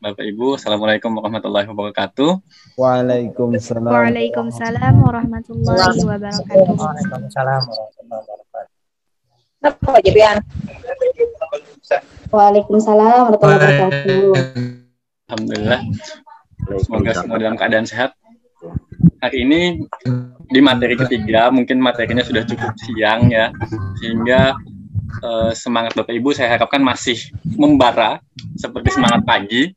Bapak Ibu, Assalamualaikum warahmatullahi wabarakatuh. Waalaikumsalam. Waalaikumsalam warahmatullahi wabarakatuh. Waalaikumsalam warahmatullahi wabarakatuh. Waalaikumsalam warahmatullahi wabarakatuh. Alhamdulillah. Semoga semua dalam keadaan sehat. Hari ini di materi ketiga, mungkin materinya sudah cukup siang ya, sehingga semangat Bapak Ibu saya harapkan masih membara seperti semangat pagi,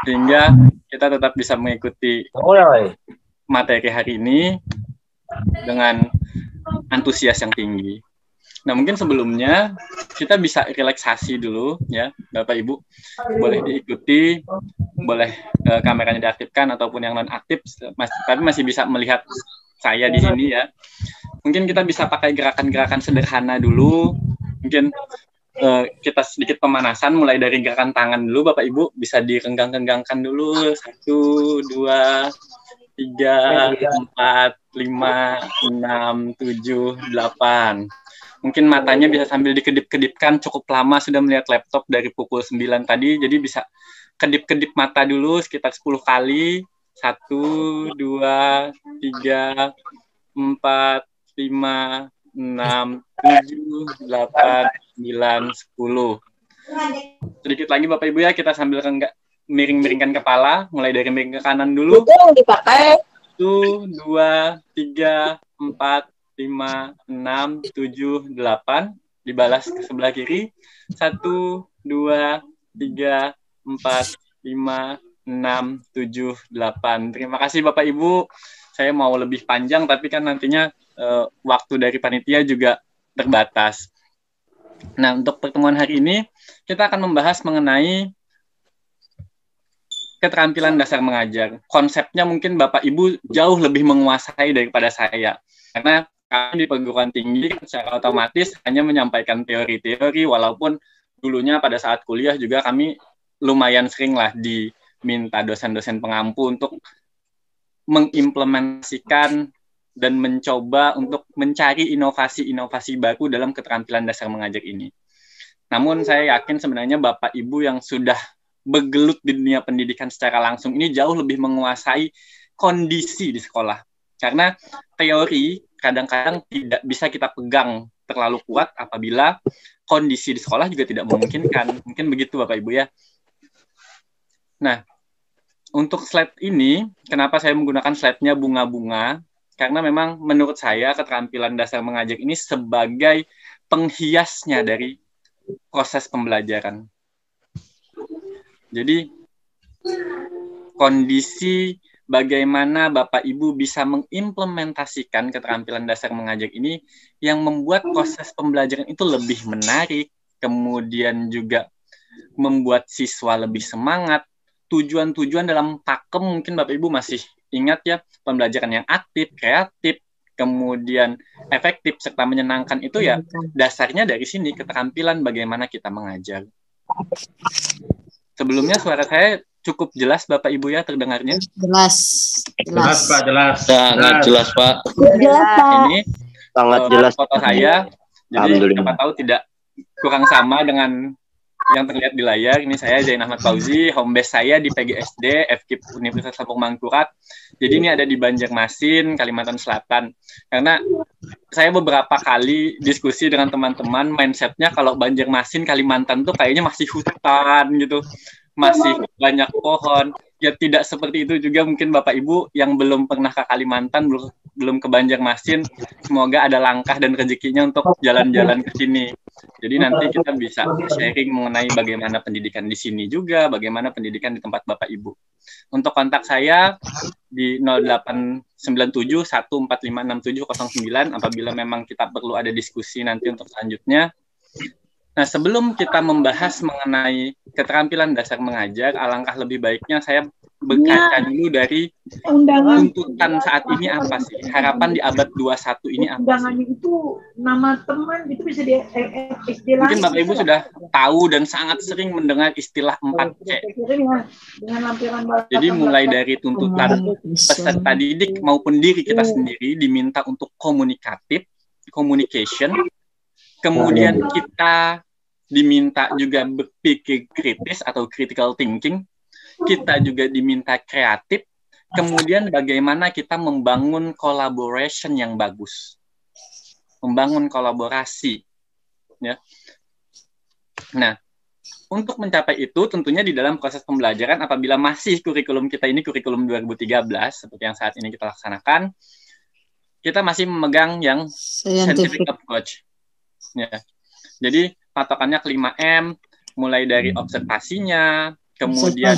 sehingga kita tetap bisa mengikuti materi hari ini dengan antusias yang tinggi. Nah, mungkin sebelumnya kita bisa relaksasi dulu ya, Bapak Ibu. Boleh diikuti, boleh kameranya diaktifkan ataupun yang non aktif, tapi masih bisa melihat saya di sini ya. Mungkin kita bisa pakai gerakan-gerakan sederhana dulu. Mungkin kita sedikit pemanasan, mulai dari gerakan tangan dulu, Bapak Ibu bisa direnggang-renggangkan dulu. 1, 2, 3, 4, 5, 6, 7, 8. Mungkin matanya bisa sambil dikedip-kedipkan, cukup lama sudah melihat laptop dari pukul 9 tadi, jadi bisa kedip-kedip mata dulu sekitar 10 kali. 1, 2, 3, 4, 5, 6, 7, 8, 9, 10. Sedikit lagi Bapak Ibu ya, kita sambil miring-miringkan kepala, mulai dari miring ke kanan dulu. Betul dipakai. 1, 2, 3, 4, 5, 6, 7, 8. Dibalas ke sebelah kiri. 1, 2, 3, 4, 5, 6, 7, 8. Terima kasih Bapak Ibu. Saya mau lebih panjang, tapi kan nantinya waktu dari panitia juga terbatas. Nah, untuk pertemuan hari ini, kita akan membahas mengenai keterampilan dasar mengajar. Konsepnya mungkin Bapak Ibu jauh lebih menguasai daripada saya. Karena kami di perguruan tinggi secara otomatis hanya menyampaikan teori-teori, walaupun dulunya pada saat kuliah juga kami lumayan sering lah diminta dosen-dosen pengampu untuk mengimplementasikan dan mencoba untuk mencari inovasi-inovasi baru dalam keterampilan dasar mengajar ini. Namun saya yakin sebenarnya Bapak Ibu yang sudah bergelut di dunia pendidikan secara langsung ini jauh lebih menguasai kondisi di sekolah. Karena teori kadang-kadang tidak bisa kita pegang terlalu kuat apabila kondisi di sekolah juga tidak memungkinkan. Mungkin begitu Bapak Ibu ya. Nah, untuk slide ini, kenapa saya menggunakan slide-nya bunga-bunga? Karena memang menurut saya keterampilan dasar mengajar ini sebagai penghiasnya dari proses pembelajaran. Jadi, kondisi bagaimana Bapak Ibu bisa mengimplementasikan keterampilan dasar mengajar ini yang membuat proses pembelajaran itu lebih menarik, kemudian juga membuat siswa lebih semangat. Tujuan-tujuan dalam pakem mungkin Bapak Ibu masih ingat ya, pembelajaran yang aktif, kreatif, kemudian efektif, serta menyenangkan itu ya dasarnya dari sini, keterampilan bagaimana kita mengajar. Sebelumnya suara saya cukup jelas Bapak Ibu ya terdengarnya? Jelas Pak, jelas. Sangat jelas Pak. Jelas, Pak. Ini Sangat jelas. foto saya, jadi siapa tahu tidak kurang sama dengan yang terlihat di layar. Ini saya Zain Ahmad Fauzi, home base saya di PGSD FKIP Universitas Lampung Mangkurat. Jadi ini ada di Banjarmasin, Kalimantan Selatan. Karena saya beberapa kali diskusi dengan teman-teman, mindsetnya kalau Banjarmasin, Kalimantan tuh kayaknya masih hutan gitu, masih banyak pohon. Ya tidak seperti itu juga mungkin Bapak Ibu yang belum pernah ke Kalimantan, belum ke Banjarmasin, semoga ada langkah dan rezekinya untuk jalan-jalan ke sini. Jadi nanti kita bisa sharing mengenai bagaimana pendidikan di sini juga, bagaimana pendidikan di tempat Bapak Ibu. Untuk kontak saya di 089714567009 apabila memang kita perlu ada diskusi nanti untuk selanjutnya. Nah, sebelum kita membahas mengenai keterampilan dasar mengajar, alangkah lebih baiknya saya berkaca dulu dari tuntutan saat ini apa sih? Harapan di abad 21 ini apa sih? Undangannya itu nama teman itu bisa di istilah. Mungkin Bapak Ibu sudah tahu dan sangat sering mendengar istilah 4C. Jadi mulai dari tuntutan peserta didik maupun diri kita sendiri diminta untuk komunikatif, communication. Kemudian kita diminta juga berpikir kritis atau critical thinking. kita juga diminta kreatif, kemudian bagaimana kita membangun collaboration yang bagus, membangun kolaborasi, ya. Nah, untuk mencapai itu tentunya di dalam proses pembelajaran apabila masih kurikulum kita ini kurikulum 2013 seperti yang saat ini kita laksanakan, kita masih memegang yang scientific approach. Ya. Jadi patokannya ke 5M, mulai dari observasinya, kemudian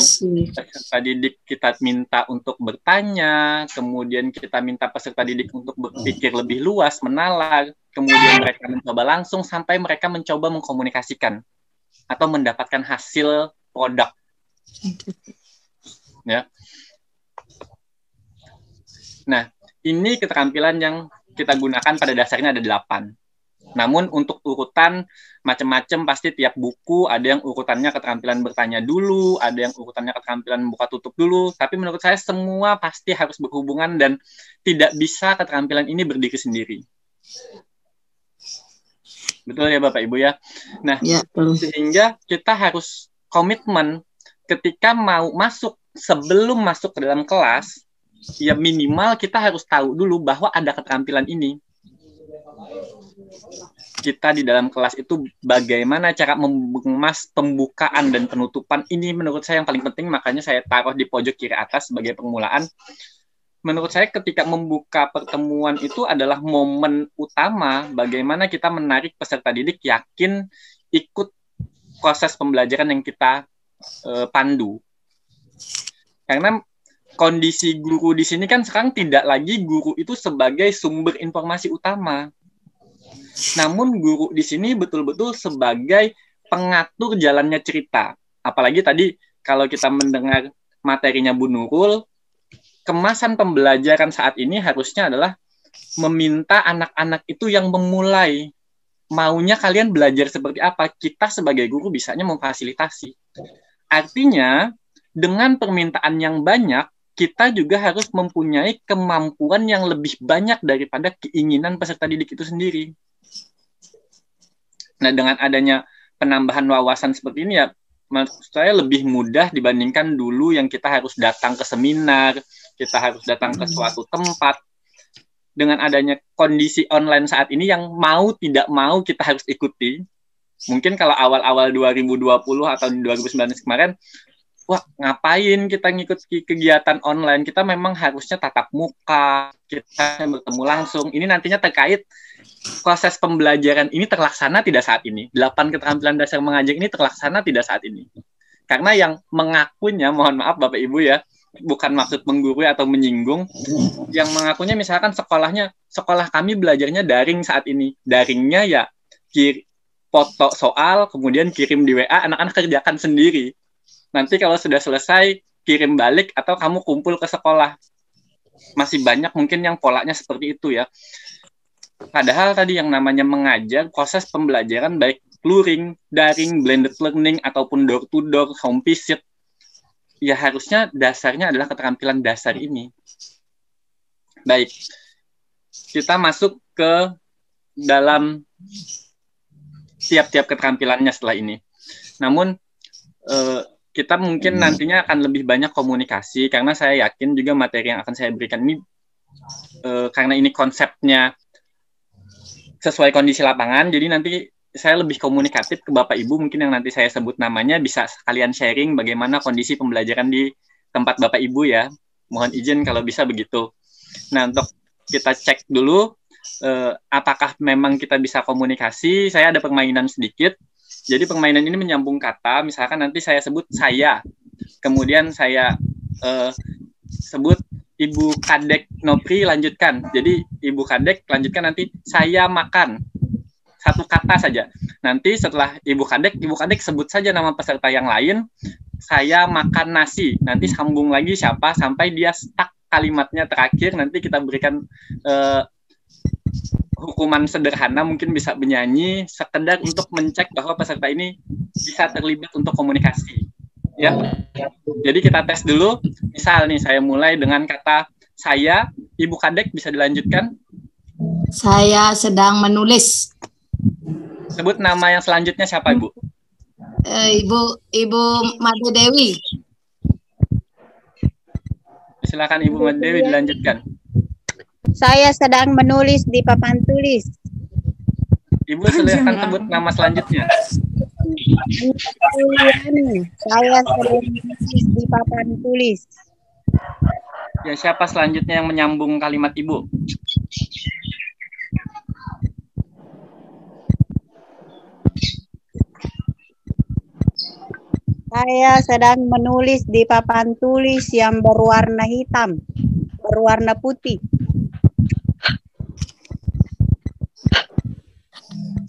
peserta didik kita minta untuk bertanya, kemudian kita minta peserta didik untuk berpikir lebih luas, menalar, kemudian mereka mencoba langsung sampai mereka mencoba mengkomunikasikan atau mendapatkan hasil produk. Ya. Nah, ini keterampilan yang kita gunakan pada dasarnya ada 8. Namun untuk urutan macam-macam pasti tiap buku ada yang urutannya keterampilan bertanya dulu, ada yang urutannya keterampilan buka tutup dulu. Tapi menurut saya semua pasti harus berhubungan dan tidak bisa keterampilan ini berdiri sendiri. Betul ya Bapak Ibu ya? Nah, ya, sehingga kita harus komitmen ketika mau masuk, sebelum masuk ke dalam kelas, ya minimal kita harus tahu dulu bahwa ada keterampilan ini. Kita di dalam kelas itu bagaimana cara mengemas pembukaan dan penutupan, ini menurut saya yang paling penting, makanya saya taruh di pojok kiri atas sebagai permulaan. Menurut saya ketika membuka pertemuan itu adalah momen utama bagaimana kita menarik peserta didik yakin ikut proses pembelajaran yang kita pandu. Karena kondisi guru di sini kan sekarang tidak lagi guru itu sebagai sumber informasi utama. Namun guru di sini betul-betul sebagai pengatur jalannya cerita. Apalagi tadi kalau kita mendengar materinya Bu Nurul, kemasan pembelajaran saat ini harusnya adalah meminta anak-anak itu yang memulai. Maunya kalian belajar seperti apa? Kita sebagai guru bisanya memfasilitasi. Artinya, dengan permintaan yang banyak, kita juga harus mempunyai kemampuan yang lebih banyak daripada keinginan peserta didik itu sendiri. Nah, dengan adanya penambahan wawasan seperti ini ya, menurut saya lebih mudah dibandingkan dulu yang kita harus datang ke seminar, kita harus datang ke suatu tempat. Dengan adanya kondisi online saat ini yang mau tidak mau kita harus ikuti. Mungkin kalau awal-awal 2020 atau 2019 kemarin, wah ngapain kita ngikut kegiatan online, kita memang harusnya tatap muka, kita bertemu langsung. Ini nantinya terkait proses pembelajaran ini terlaksana tidak saat ini. 8 keterampilan dasar mengajar ini terlaksana tidak saat ini. Karena yang mengakunya, mohon maaf Bapak Ibu ya, bukan maksud menggurui atau menyinggung, yang mengakunya misalkan sekolah kami belajarnya daring saat ini. Daringnya ya foto soal, kemudian kirim di WA, anak-anak kerjakan sendiri. Nanti kalau sudah selesai, kirim balik atau kamu kumpul ke sekolah. Masih banyak mungkin yang polanya seperti itu ya. Padahal tadi yang namanya mengajar, proses pembelajaran baik luring, daring, blended learning, ataupun door-to-door, home visit, ya harusnya dasarnya adalah keterampilan dasar ini. Baik, kita masuk ke dalam tiap-tiap keterampilannya setelah ini. Namun, kita mungkin nantinya akan lebih banyak komunikasi, karena saya yakin juga materi yang akan saya berikan ini, karena ini konsepnya sesuai kondisi lapangan, jadi nanti saya lebih komunikatif ke Bapak Ibu, mungkin yang nanti saya sebut namanya bisa sekalian sharing bagaimana kondisi pembelajaran di tempat Bapak Ibu ya. Mohon izin kalau bisa begitu. Nah, untuk kita cek dulu apakah memang kita bisa komunikasi. Saya ada permainan sedikit. Jadi permainan ini menyambung kata, misalkan nanti saya sebut saya, kemudian saya sebut Ibu Kadek Nopri lanjutkan. Jadi Ibu Kadek lanjutkan nanti saya makan. Satu kata saja. Nanti setelah Ibu Kadek sebut saja nama peserta yang lain. Saya makan nasi. Nanti sambung lagi siapa sampai dia stuck kalimatnya terakhir. Nanti kita berikan hukuman sederhana, mungkin bisa menyanyi sekedar untuk mencek bahwa peserta ini bisa terlibat untuk komunikasi. Ya, jadi kita tes dulu. Misal nih, saya mulai dengan kata saya. Ibu Kadek bisa dilanjutkan. Saya sedang menulis. Sebut nama yang selanjutnya siapa Ibu? Ibu Made Dewi. Silakan Ibu Dewi dilanjutkan. Saya sedang menulis di papan tulis. Ibu silakan sebut nama selanjutnya. Saya sedang menulis di papan tulis. Ya, siapa selanjutnya yang menyambung kalimat Ibu? Saya sedang menulis di papan tulis yang berwarna hitam, berwarna putih.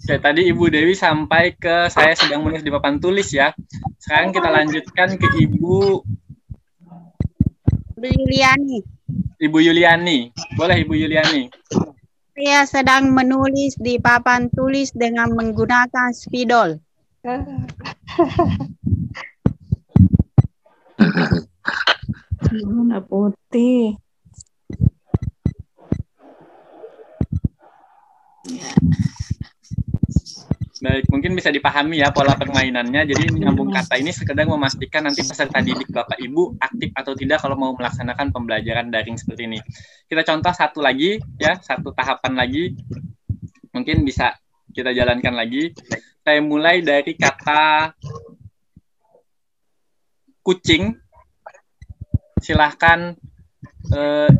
Oke, tadi Ibu Dewi sampai ke saya sedang menulis di papan tulis ya. Sekarang kita lanjutkan ke Ibu Yuliani. Ibu Yuliani. Boleh Ibu Yuliani. Saya sedang menulis di papan tulis dengan menggunakan spidol. Warna putih. Baik, mungkin bisa dipahami ya pola permainannya. Jadi menyambung kata ini sekedar memastikan nanti peserta didik Bapak Ibu aktif atau tidak kalau mau melaksanakan pembelajaran daring seperti ini. Kita contoh satu lagi ya, satu tahapan lagi. Mungkin bisa kita jalankan lagi. Saya mulai dari kata kucing. Silahkan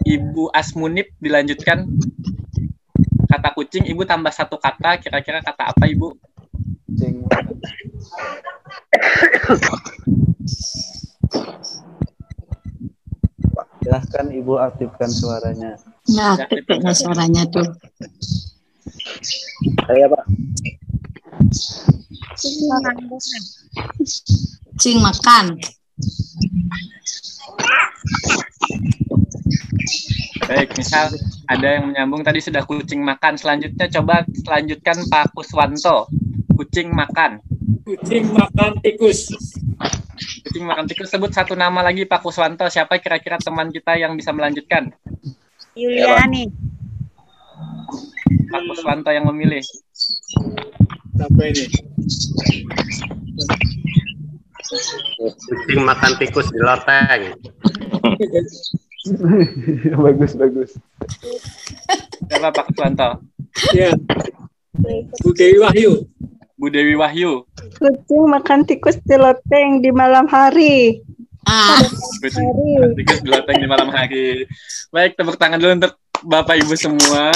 Ibu Asmunip dilanjutkan. Kata kucing, Ibu tambah satu kata. Kira-kira kata apa Ibu? Kucing. Silahkan Ibu aktifkan suaranya. Nah, aktifkan suaranya tuh. Saya Pak. Kucing makan. Baik, misal ada yang menyambung tadi sudah kucing makan. Selanjutnya coba selanjutkan Pak Kuswanto. Kucing makan. Kucing makan tikus. Kucing makan tikus. Sebut satu nama lagi Pak Kuswanto. Siapa kira-kira teman kita yang bisa melanjutkan? Yuliani. Pak Kuswanto yang memilih. Apa ini? Kucing makan tikus di loteng. Bagus, bagus. Siapa Pak Kuswanto? Ya. Bu Dewi Wahyu. Bu Dewi Wahyu. Kucing makan tikus di loteng di malam hari. Kucing makan tikus di loteng di malam hari. Baik, tepuk tangan dulu untuk Bapak Ibu semua.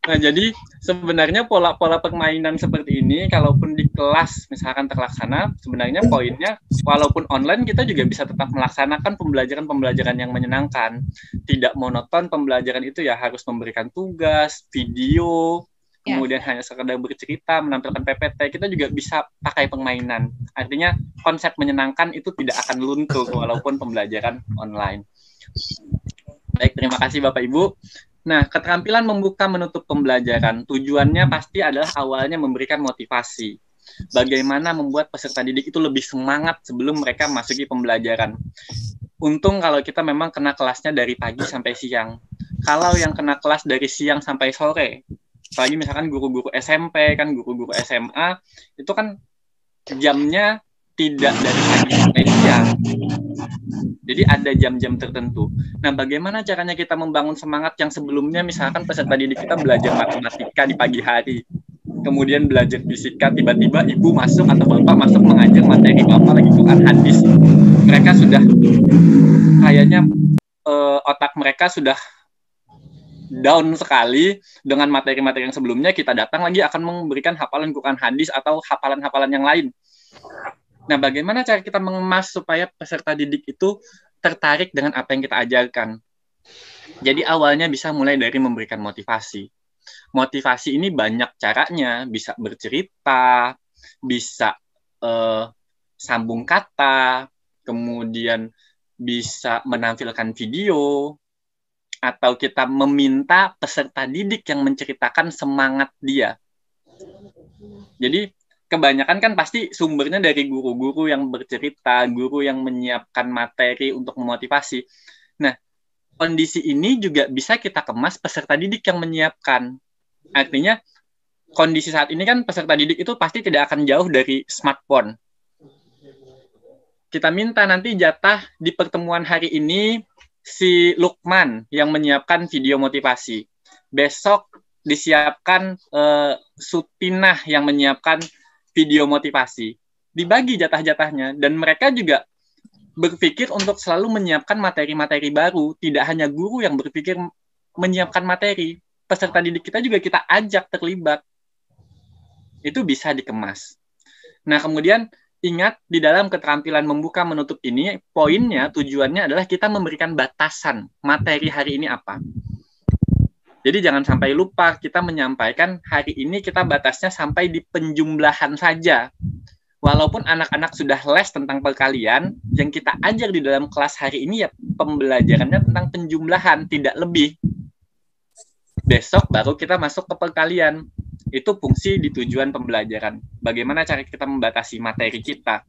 Nah, jadi sebenarnya pola-pola permainan seperti ini, kalaupun di kelas misalkan terlaksana, sebenarnya poinnya, walaupun online, kita juga bisa tetap melaksanakan pembelajaran-pembelajaran yang menyenangkan. Tidak monoton pembelajaran itu ya harus memberikan tugas, video, kemudian hanya sekedar bercerita, menampilkan PPT, kita juga bisa pakai permainan. Artinya konsep menyenangkan itu tidak akan luntur walaupun pembelajaran online. Baik, terima kasih Bapak Ibu. Nah, keterampilan membuka menutup pembelajaran, tujuannya pasti adalah awalnya memberikan motivasi. Bagaimana membuat peserta didik itu lebih semangat sebelum mereka masuki pembelajaran. Untung kalau kita memang kena kelasnya dari pagi sampai siang. Kalau yang kena kelas dari siang sampai sore, apalagi misalkan guru-guru SMP, kan guru-guru SMA, itu kan jamnya tidak dari pagi sampai siang. Jadi ada jam-jam tertentu. Nah, bagaimana caranya kita membangun semangat yang sebelumnya misalkan peserta didik kita belajar matematika di pagi hari, kemudian belajar fisika, tiba-tiba ibu masuk atau bapak masuk mengajar materi bapak lagi Quran hadis. Mereka sudah kayaknya otak mereka sudah down sekali dengan materi-materi yang sebelumnya. Kita datang lagi akan memberikan hafalan Quran hadis atau hafalan-hafalan yang lain. Nah, bagaimana cara kita mengemas supaya peserta didik itu tertarik dengan apa yang kita ajarkan? Jadi awalnya bisa mulai dari memberikan motivasi. Motivasi ini banyak caranya, bisa bercerita, bisa sambung kata, kemudian bisa menampilkan video, atau kita meminta peserta didik yang menceritakan semangat dia. Jadi kebanyakan kan pasti sumbernya dari guru-guru yang bercerita, guru yang menyiapkan materi untuk memotivasi. Nah, kondisi ini juga bisa kita kemas peserta didik yang menyiapkan. Artinya, kondisi saat ini kan peserta didik itu pasti tidak akan jauh dari smartphone. kita minta nanti jatah di pertemuan hari ini si Lukman yang menyiapkan video motivasi. Besok disiapkan Sutinah yang menyiapkan video motivasi. Dibagi jatah-jatahnya, dan mereka juga berpikir untuk selalu menyiapkan materi-materi baru. Tidak hanya guru yang berpikir menyiapkan materi, peserta didik kita juga kita ajak terlibat. Itu bisa dikemas. Nah, kemudian ingat, di dalam keterampilan membuka menutup ini, poinnya, tujuannya adalah kita memberikan batasan materi hari ini apa. Jadi jangan sampai lupa kita menyampaikan hari ini kita batasnya sampai di penjumlahan saja. Walaupun anak-anak sudah les tentang perkalian, yang kita ajar di dalam kelas hari ini ya pembelajarannya tentang penjumlahan, tidak lebih. Besok baru kita masuk ke perkalian. Itu fungsi di tujuan pembelajaran. Bagaimana cara kita membatasi materi kita.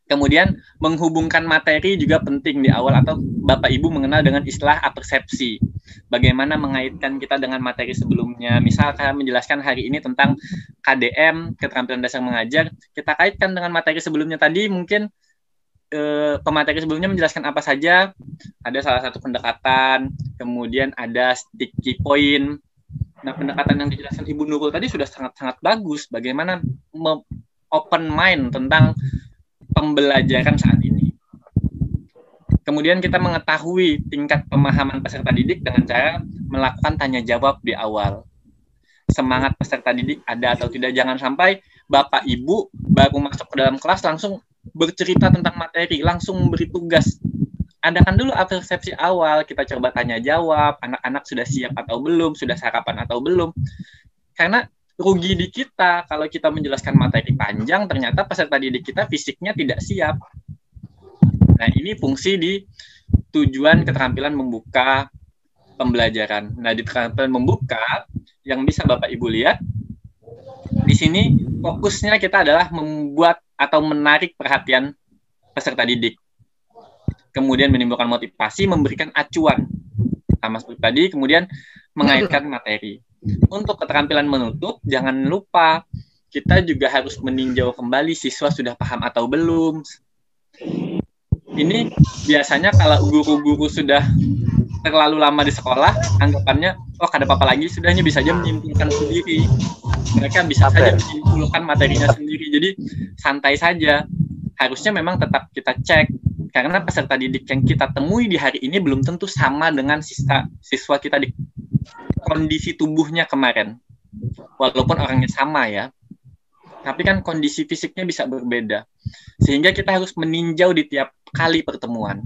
Kemudian menghubungkan materi juga penting di awal, atau Bapak Ibu mengenal dengan istilah apersepsi. Bagaimana mengaitkan kita dengan materi sebelumnya. Misalkan menjelaskan hari ini tentang KDM, keterampilan dasar mengajar, kita kaitkan dengan materi sebelumnya tadi, mungkin pemateri sebelumnya menjelaskan apa saja. Ada salah satu pendekatan, kemudian ada sticky point. Nah, pendekatan yang dijelaskan Ibu Nurul tadi sudah sangat-sangat bagus. Bagaimana open mind tentang pembelajaran saat ini. Kemudian kita mengetahui tingkat pemahaman peserta didik dengan cara melakukan tanya jawab di awal. Semangat peserta didik ada atau tidak. Jangan sampai Bapak Ibu baru masuk ke dalam kelas langsung bercerita tentang materi, langsung memberi tugas. Adakan dulu persepsi awal, kita coba tanya jawab, anak-anak sudah siap atau belum, sudah sarapan atau belum. Karena rugi di kita kalau kita menjelaskan materi panjang, ternyata peserta didik kita fisiknya tidak siap. Nah, ini fungsi di tujuan keterampilan membuka pembelajaran. Nah, di keterampilan membuka, yang bisa Bapak Ibu lihat, di sini fokusnya kita adalah membuat atau menarik perhatian peserta didik. Kemudian menimbulkan motivasi, memberikan acuan. Sama seperti tadi, kemudian mengaitkan materi. Untuk keterampilan menutup, jangan lupa kita juga harus meninjau kembali siswa sudah paham atau belum. Ini biasanya kalau guru-guru sudah terlalu lama di sekolah, anggapannya, oh ada apa-apa lagi, sudahnya bisa aja menyimpulkan sendiri. Mereka bisa saja menyimpulkan materinya sendiri. Jadi santai saja. Harusnya memang tetap kita cek. Karena peserta didik yang kita temui di hari ini belum tentu sama dengan siswa kita di kondisi tubuhnya kemarin. Walaupun orangnya sama ya. Tapi kan kondisi fisiknya bisa berbeda. Sehingga kita harus meninjau di tiap kali pertemuan.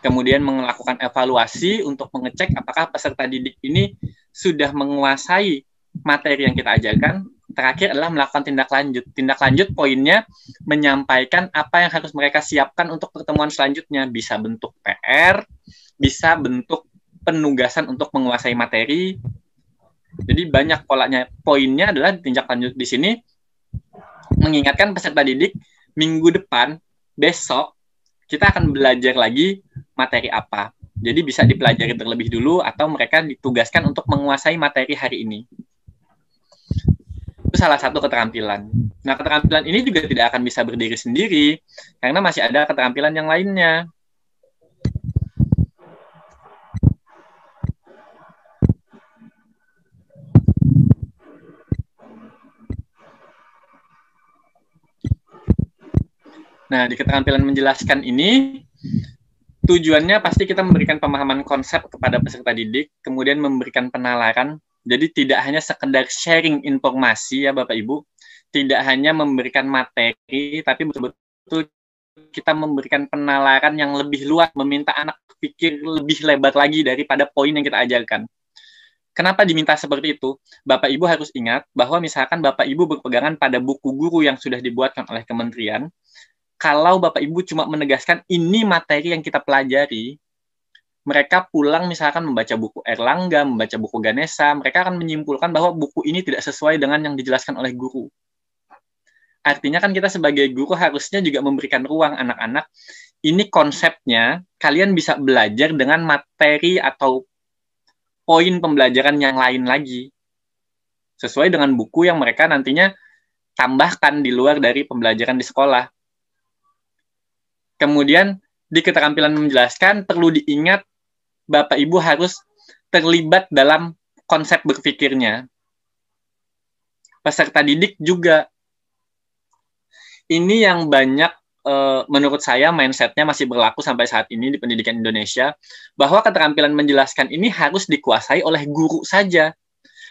Kemudian melakukan evaluasi untuk mengecek apakah peserta didik ini sudah menguasai materi yang kita ajarkan. Terakhir adalah melakukan tindak lanjut. Tindak lanjut poinnya menyampaikan apa yang harus mereka siapkan untuk pertemuan selanjutnya. Bisa bentuk PR, bisa bentuk penugasan untuk menguasai materi. Jadi banyak polanya. Poinnya adalah tindak lanjut di sini mengingatkan peserta didik minggu depan, besok, kita akan belajar lagi materi apa. Jadi bisa dipelajari terlebih dulu atau mereka ditugaskan untuk menguasai materi hari ini. Itu salah satu keterampilan. Nah, keterampilan ini juga tidak akan bisa berdiri sendiri karena masih ada keterampilan yang lainnya. Nah, di keterampilan menjelaskan ini, tujuannya pasti kita memberikan pemahaman konsep kepada peserta didik, kemudian memberikan penalaran. Jadi tidak hanya sekedar sharing informasi ya Bapak Ibu, tidak hanya memberikan materi, tapi betul-betul kita memberikan penalaran yang lebih luas, meminta anak pikir lebih lebar lagi daripada poin yang kita ajarkan. Kenapa diminta seperti itu? Bapak Ibu harus ingat bahwa misalkan Bapak Ibu berpegangan pada buku guru yang sudah dibuatkan oleh kementerian, kalau Bapak Ibu cuma menegaskan ini materi yang kita pelajari, mereka pulang misalkan membaca buku Erlangga, membaca buku Ganesha, mereka akan menyimpulkan bahwa buku ini tidak sesuai dengan yang dijelaskan oleh guru. Artinya kan kita sebagai guru harusnya juga memberikan ruang anak-anak, ini konsepnya, kalian bisa belajar dengan materi atau poin pembelajaran yang lain lagi. Sesuai dengan buku yang mereka nantinya tambahkan di luar dari pembelajaran di sekolah. Kemudian di keterampilan menjelaskan perlu diingat Bapak Ibu harus terlibat dalam konsep berpikirnya. Peserta didik juga. Ini yang banyak menurut saya mindset-nya masih berlaku sampai saat ini di pendidikan Indonesia, bahwa keterampilan menjelaskan ini harus dikuasai oleh guru saja.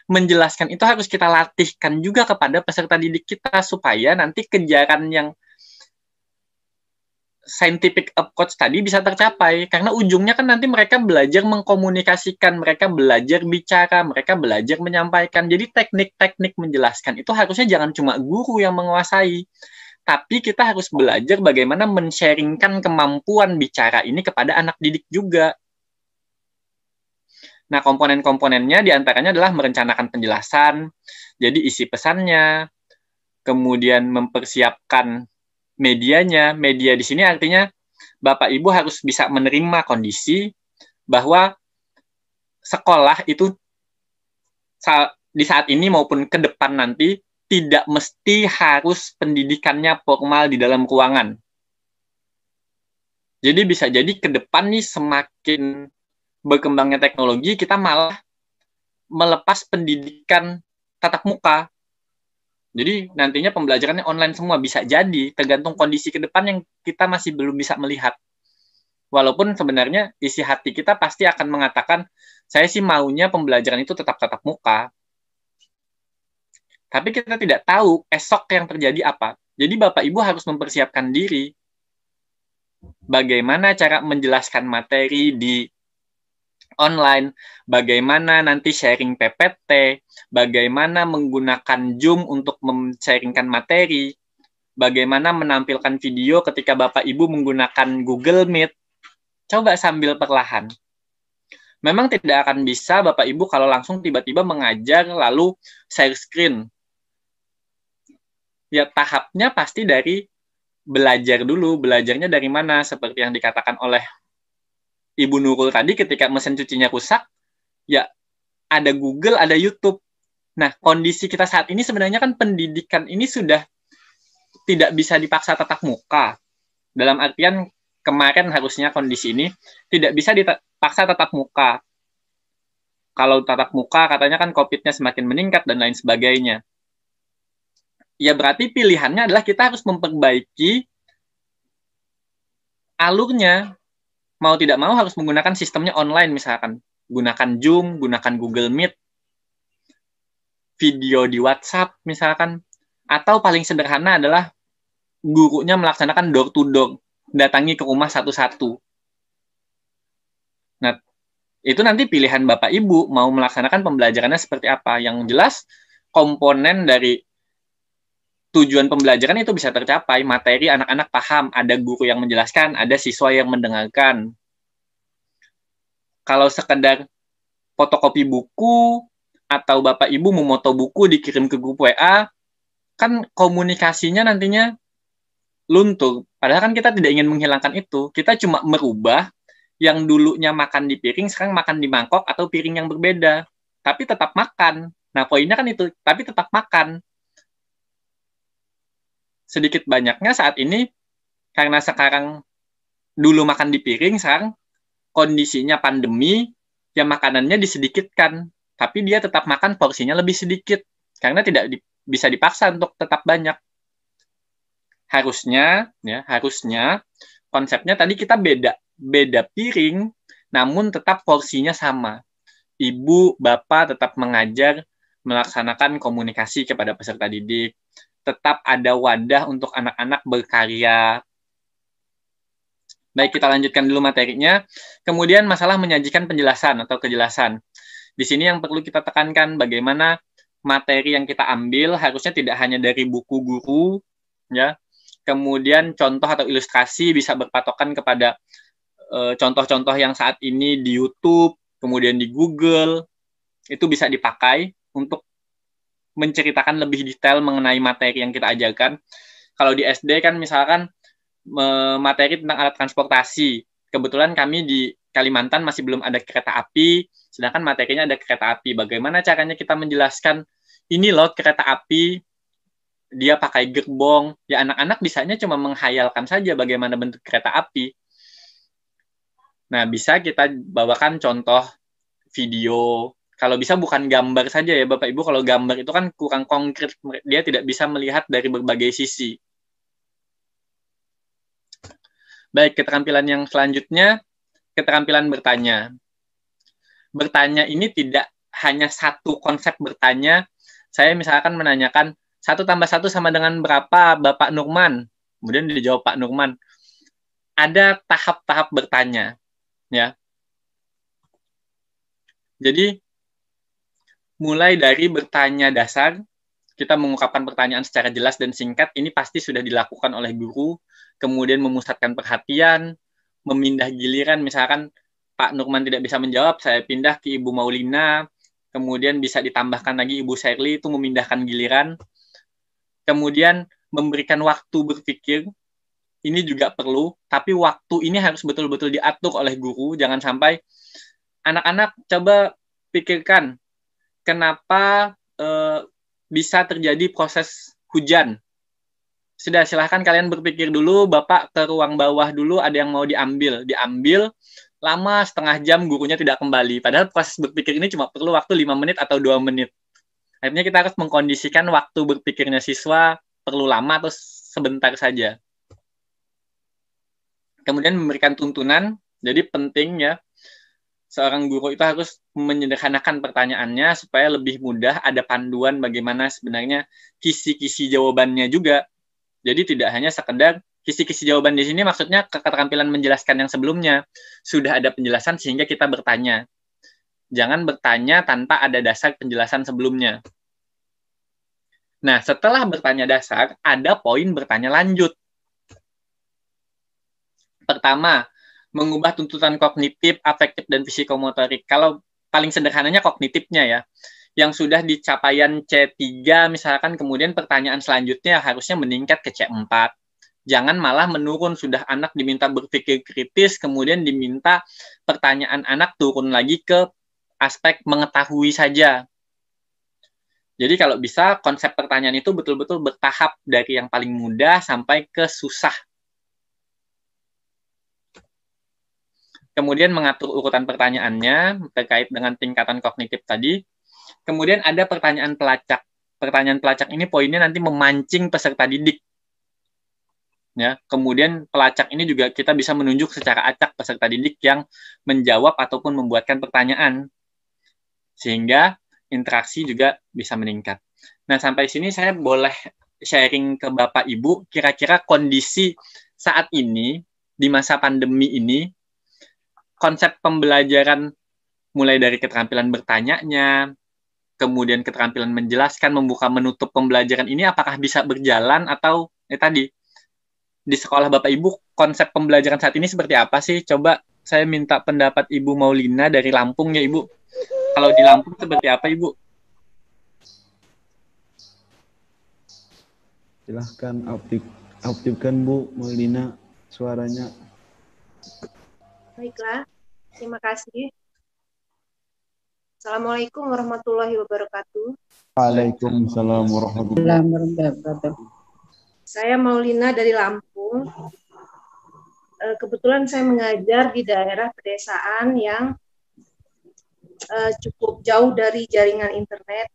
Menjelaskan itu harus kita latihkan juga kepada peserta didik kita supaya nanti kejaran yang scientific approach tadi bisa tercapai. Karena ujungnya kan nanti mereka belajar mengkomunikasikan, mereka belajar bicara, mereka belajar menyampaikan. Jadi teknik-teknik menjelaskan itu harusnya jangan cuma guru yang menguasai, tapi kita harus belajar bagaimana men-sharingkan kemampuan bicara ini kepada anak didik juga. Nah, komponen-komponennya diantaranya adalah merencanakan penjelasan, jadi isi pesannya, kemudian mempersiapkan medianya. Media di sini artinya Bapak Ibu harus bisa menerima kondisi bahwa sekolah itu di saat ini maupun ke depan nanti tidak mesti harus pendidikannya formal di dalam ruangan. Jadi bisa jadi ke depan nih semakin berkembangnya teknologi, kita malah melepas pendidikan tatap muka. Jadi nantinya pembelajarannya online semua, bisa jadi, tergantung kondisi ke depan yang kita masih belum bisa melihat. Walaupun sebenarnya isi hati kita pasti akan mengatakan, saya sih maunya pembelajaran itu tetap tatap muka. Tapi kita tidak tahu esok yang terjadi apa. Jadi Bapak Ibu harus mempersiapkan diri. Bagaimana cara menjelaskan materi di online, bagaimana nanti sharing PPT, bagaimana menggunakan Zoom untuk men-sharingkan materi, bagaimana menampilkan video ketika Bapak Ibu menggunakan Google Meet. Coba sambil perlahan. Memang tidak akan bisa Bapak Ibu kalau langsung tiba-tiba mengajar lalu share screen. Ya, tahapnya pasti dari belajar dulu. Belajarnya dari mana? Seperti yang dikatakan oleh Ibu Nurul tadi, ketika mesin cucinya rusak, ya ada Google, ada YouTube. Nah, kondisi kita saat ini sebenarnya kan pendidikan ini sudah tidak bisa dipaksa tatap muka. Dalam artian kemarin harusnya kondisi ini tidak bisa dipaksa tatap muka. Kalau tatap muka katanya kan COVID-nya semakin meningkat dan lain sebagainya. Ya berarti pilihannya adalah kita harus memperbaiki alurnya. Mau tidak mau harus menggunakan sistemnya online misalkan. Gunakan Zoom, gunakan Google Meet, video di WhatsApp misalkan. Atau paling sederhana adalah gurunya melaksanakan door to door, datangi ke rumah satu-satu. Nah, itu nanti pilihan Bapak Ibu mau melaksanakan pembelajarannya seperti apa. Yang jelas komponen dari tujuan pembelajaran itu bisa tercapai, materi anak-anak paham, ada guru yang menjelaskan, ada siswa yang mendengarkan. Kalau sekedar fotokopi buku, atau Bapak Ibu memoto buku dikirim ke grup WA, kan komunikasinya nantinya luntur. Padahal kan kita tidak ingin menghilangkan itu, kita cuma merubah yang dulunya makan di piring, sekarang makan di mangkok atau piring yang berbeda. Tapi tetap makan. Nah, poinnya kan itu, tapi tetap makan. Sedikit banyaknya saat ini, karena sekarang dulu makan di piring, sekarang kondisinya pandemi, ya makanannya disedikitkan, tapi dia tetap makan porsinya lebih sedikit, karena tidak bisa dipaksa untuk tetap banyak. Harusnya konsepnya tadi kita beda piring, namun tetap porsinya sama. Ibu, Bapak tetap mengajar, melaksanakan komunikasi kepada peserta didik, tetap ada wadah untuk anak-anak berkarya. Baik, kita lanjutkan dulu materinya. Kemudian masalah menyajikan penjelasan atau kejelasan. Di sini yang perlu kita tekankan bagaimana materi yang kita ambil harusnya tidak hanya dari buku guru, ya. Kemudian contoh atau ilustrasi bisa berpatokan kepada contoh-contoh yang saat ini di YouTube, kemudian di Google, itu bisa dipakai untuk menceritakan lebih detail mengenai materi yang kita ajarkan. Kalau di SD kan misalkan materi tentang alat transportasi. Kebetulan kami di Kalimantan masih belum ada kereta api, sedangkan materinya ada kereta api. Bagaimana caranya kita menjelaskan, ini loh kereta api, dia pakai gerbong, ya anak-anak bisanya cuma menghayalkan saja bagaimana bentuk kereta api. Nah, bisa kita bawakan contoh video. Kalau bisa bukan gambar saja ya Bapak Ibu, kalau gambar itu kan kurang konkret, dia tidak bisa melihat dari berbagai sisi. Baik, keterampilan yang selanjutnya, keterampilan bertanya. Bertanya ini tidak hanya satu konsep bertanya. Saya misalkan menanyakan, 1 tambah 1 sama dengan berapa Bapak Nurman? Kemudian dijawab Pak Nurman. Ada tahap-tahap bertanya. Ya. Jadi, mulai dari bertanya dasar, kita mengungkapkan pertanyaan secara jelas dan singkat, ini pasti sudah dilakukan oleh guru, kemudian memusatkan perhatian, memindah giliran, misalkan Pak Nurman tidak bisa menjawab, saya pindah ke Ibu Maulina, kemudian bisa ditambahkan lagi Ibu Sherly, itu memindahkan giliran, kemudian memberikan waktu berpikir, ini juga perlu, tapi waktu ini harus betul-betul diatur oleh guru, jangan sampai anak-anak coba pikirkan, kenapa bisa terjadi proses hujan. Sudah, silahkan kalian berpikir dulu, Bapak ke ruang bawah dulu, ada yang mau diambil. Diambil, lama setengah jam gurunya tidak kembali. Padahal proses berpikir ini cuma perlu waktu 5 menit atau 2 menit. Akhirnya kita harus mengkondisikan waktu berpikirnya siswa perlu lama atau sebentar saja. Kemudian memberikan tuntunan, jadi penting ya, seorang guru itu harus menyederhanakan pertanyaannya supaya lebih mudah, ada panduan bagaimana sebenarnya kisi-kisi jawabannya juga. Jadi tidak hanya sekedar kisi-kisi jawaban di sini maksudnya keterampilan menjelaskan yang sebelumnya. Sudah ada penjelasan sehingga kita bertanya. Jangan bertanya tanpa ada dasar penjelasan sebelumnya. Nah, setelah bertanya dasar, ada poin bertanya lanjut. Pertama, mengubah tuntutan kognitif, afektif, dan psikomotorik. Kalau paling sederhananya kognitifnya ya, yang sudah di capaian C3 misalkan, kemudian pertanyaan selanjutnya harusnya meningkat ke C4. Jangan malah menurun, sudah anak diminta berpikir kritis, kemudian diminta pertanyaan anak turun lagi ke aspek mengetahui saja. Jadi kalau bisa konsep pertanyaan itu betul-betul bertahap dari yang paling mudah sampai ke susah. Kemudian mengatur urutan pertanyaannya terkait dengan tingkatan kognitif tadi. Kemudian ada pertanyaan pelacak. Pertanyaan pelacak ini poinnya nanti memancing peserta didik. Ya, kemudian pelacak ini juga kita bisa menunjuk secara acak peserta didik yang menjawab ataupun membuatkan pertanyaan. Sehingga interaksi juga bisa meningkat. Nah, sampai sini saya boleh sharing ke Bapak Ibu, kira-kira kondisi saat ini, di masa pandemi ini, konsep pembelajaran mulai dari keterampilan bertanya-nya, kemudian keterampilan menjelaskan, membuka menutup pembelajaran ini apakah bisa berjalan atau tadi di sekolah Bapak Ibu konsep pembelajaran saat ini seperti apa sih? Coba saya minta pendapat Ibu Maulina dari Lampung ya Ibu. Kalau di Lampung seperti apa Ibu? Silahkan aktifkan Bu Maulina suaranya. Baiklah, terima kasih. Assalamualaikum warahmatullahi wabarakatuh. Waalaikumsalam warahmatullahi Wabarakatuh. Saya Maulina dari Lampung. Kebetulan saya mengajar di daerah pedesaan yang cukup jauh dari jaringan internet.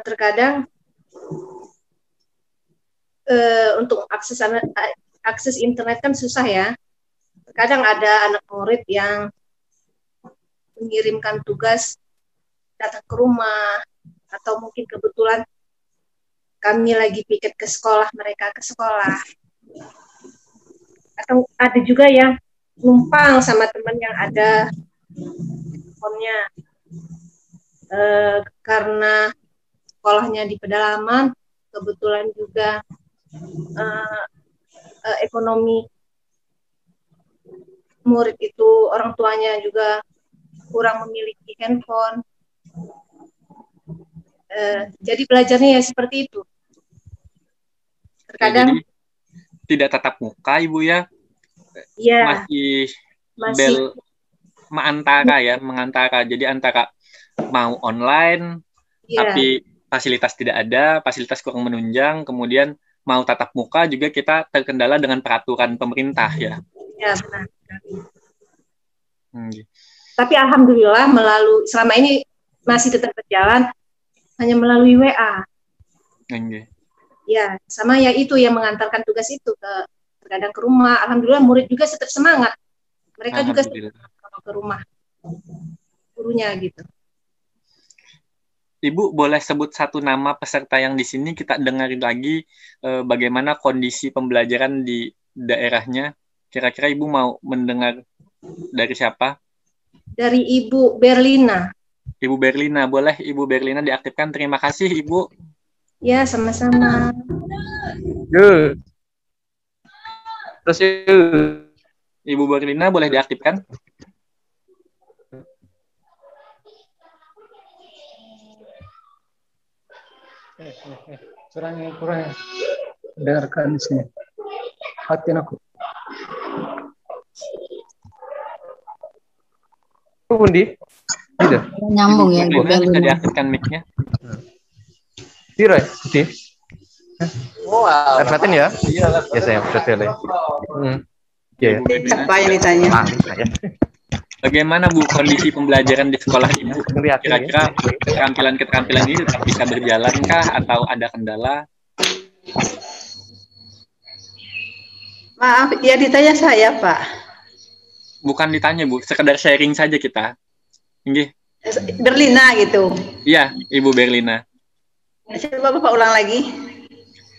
Terkadang untuk akses internet kan susah ya. Kadang ada anak murid yang mengirimkan tugas datang ke rumah, atau mungkin kebetulan kami lagi piket ke sekolah, mereka ke sekolah. Atau ada juga yang numpang sama teman yang ada handphonenya. Karena sekolahnya di pedalaman, kebetulan juga ekonomi murid itu orang tuanya juga kurang memiliki handphone. Jadi belajarnya ya seperti itu. Terkadang jadi tidak tatap muka Ibu ya? Iya. Masih mengantara ya, mengantara. Jadi antara mau online, tapi fasilitas tidak ada, fasilitas kurang menunjang, kemudian mau tatap muka juga kita terkendala dengan peraturan pemerintah ya. Ya, benar. Gitu. Tapi alhamdulillah selama ini masih tetap berjalan hanya melalui WA. Ya, sama ya itu yang mengantarkan tugas itu kadang ke rumah. Alhamdulillah murid juga tetap semangat. Mereka juga ke rumah gurunya gitu. Ibu boleh sebut satu nama peserta yang di sini, kita dengarin lagi bagaimana kondisi pembelajaran di daerahnya. Kira-kira Ibu mau mendengar dari siapa? Dari Ibu Berlina. Ibu Berlina, boleh Ibu Berlina diaktifkan. Terima kasih Ibu. Ya, sama-sama. Terus Ibu Berlina boleh diaktifkan. Kurang dengarkan di sini. Hati aku. Bundi? Tidak. Nyambung ya, Bu Bisa Berlina. diaktifkan mic-nya. Tidak, Siti. Fatin ya? Iya, saya betul. Iya. Siapa yang ditanya? Bagaimana Bu kondisi pembelajaran di sekolah Ibu? Kira-kira keterampilan ini tetap bisa berjalankah atau ada kendala? Maaf, ya ditanya saya, Pak. Bukan ditanya Bu, sekedar sharing saja kita. Nggih. Berlina gitu. Iya, Ibu Berlina. Coba Bapak ulang lagi.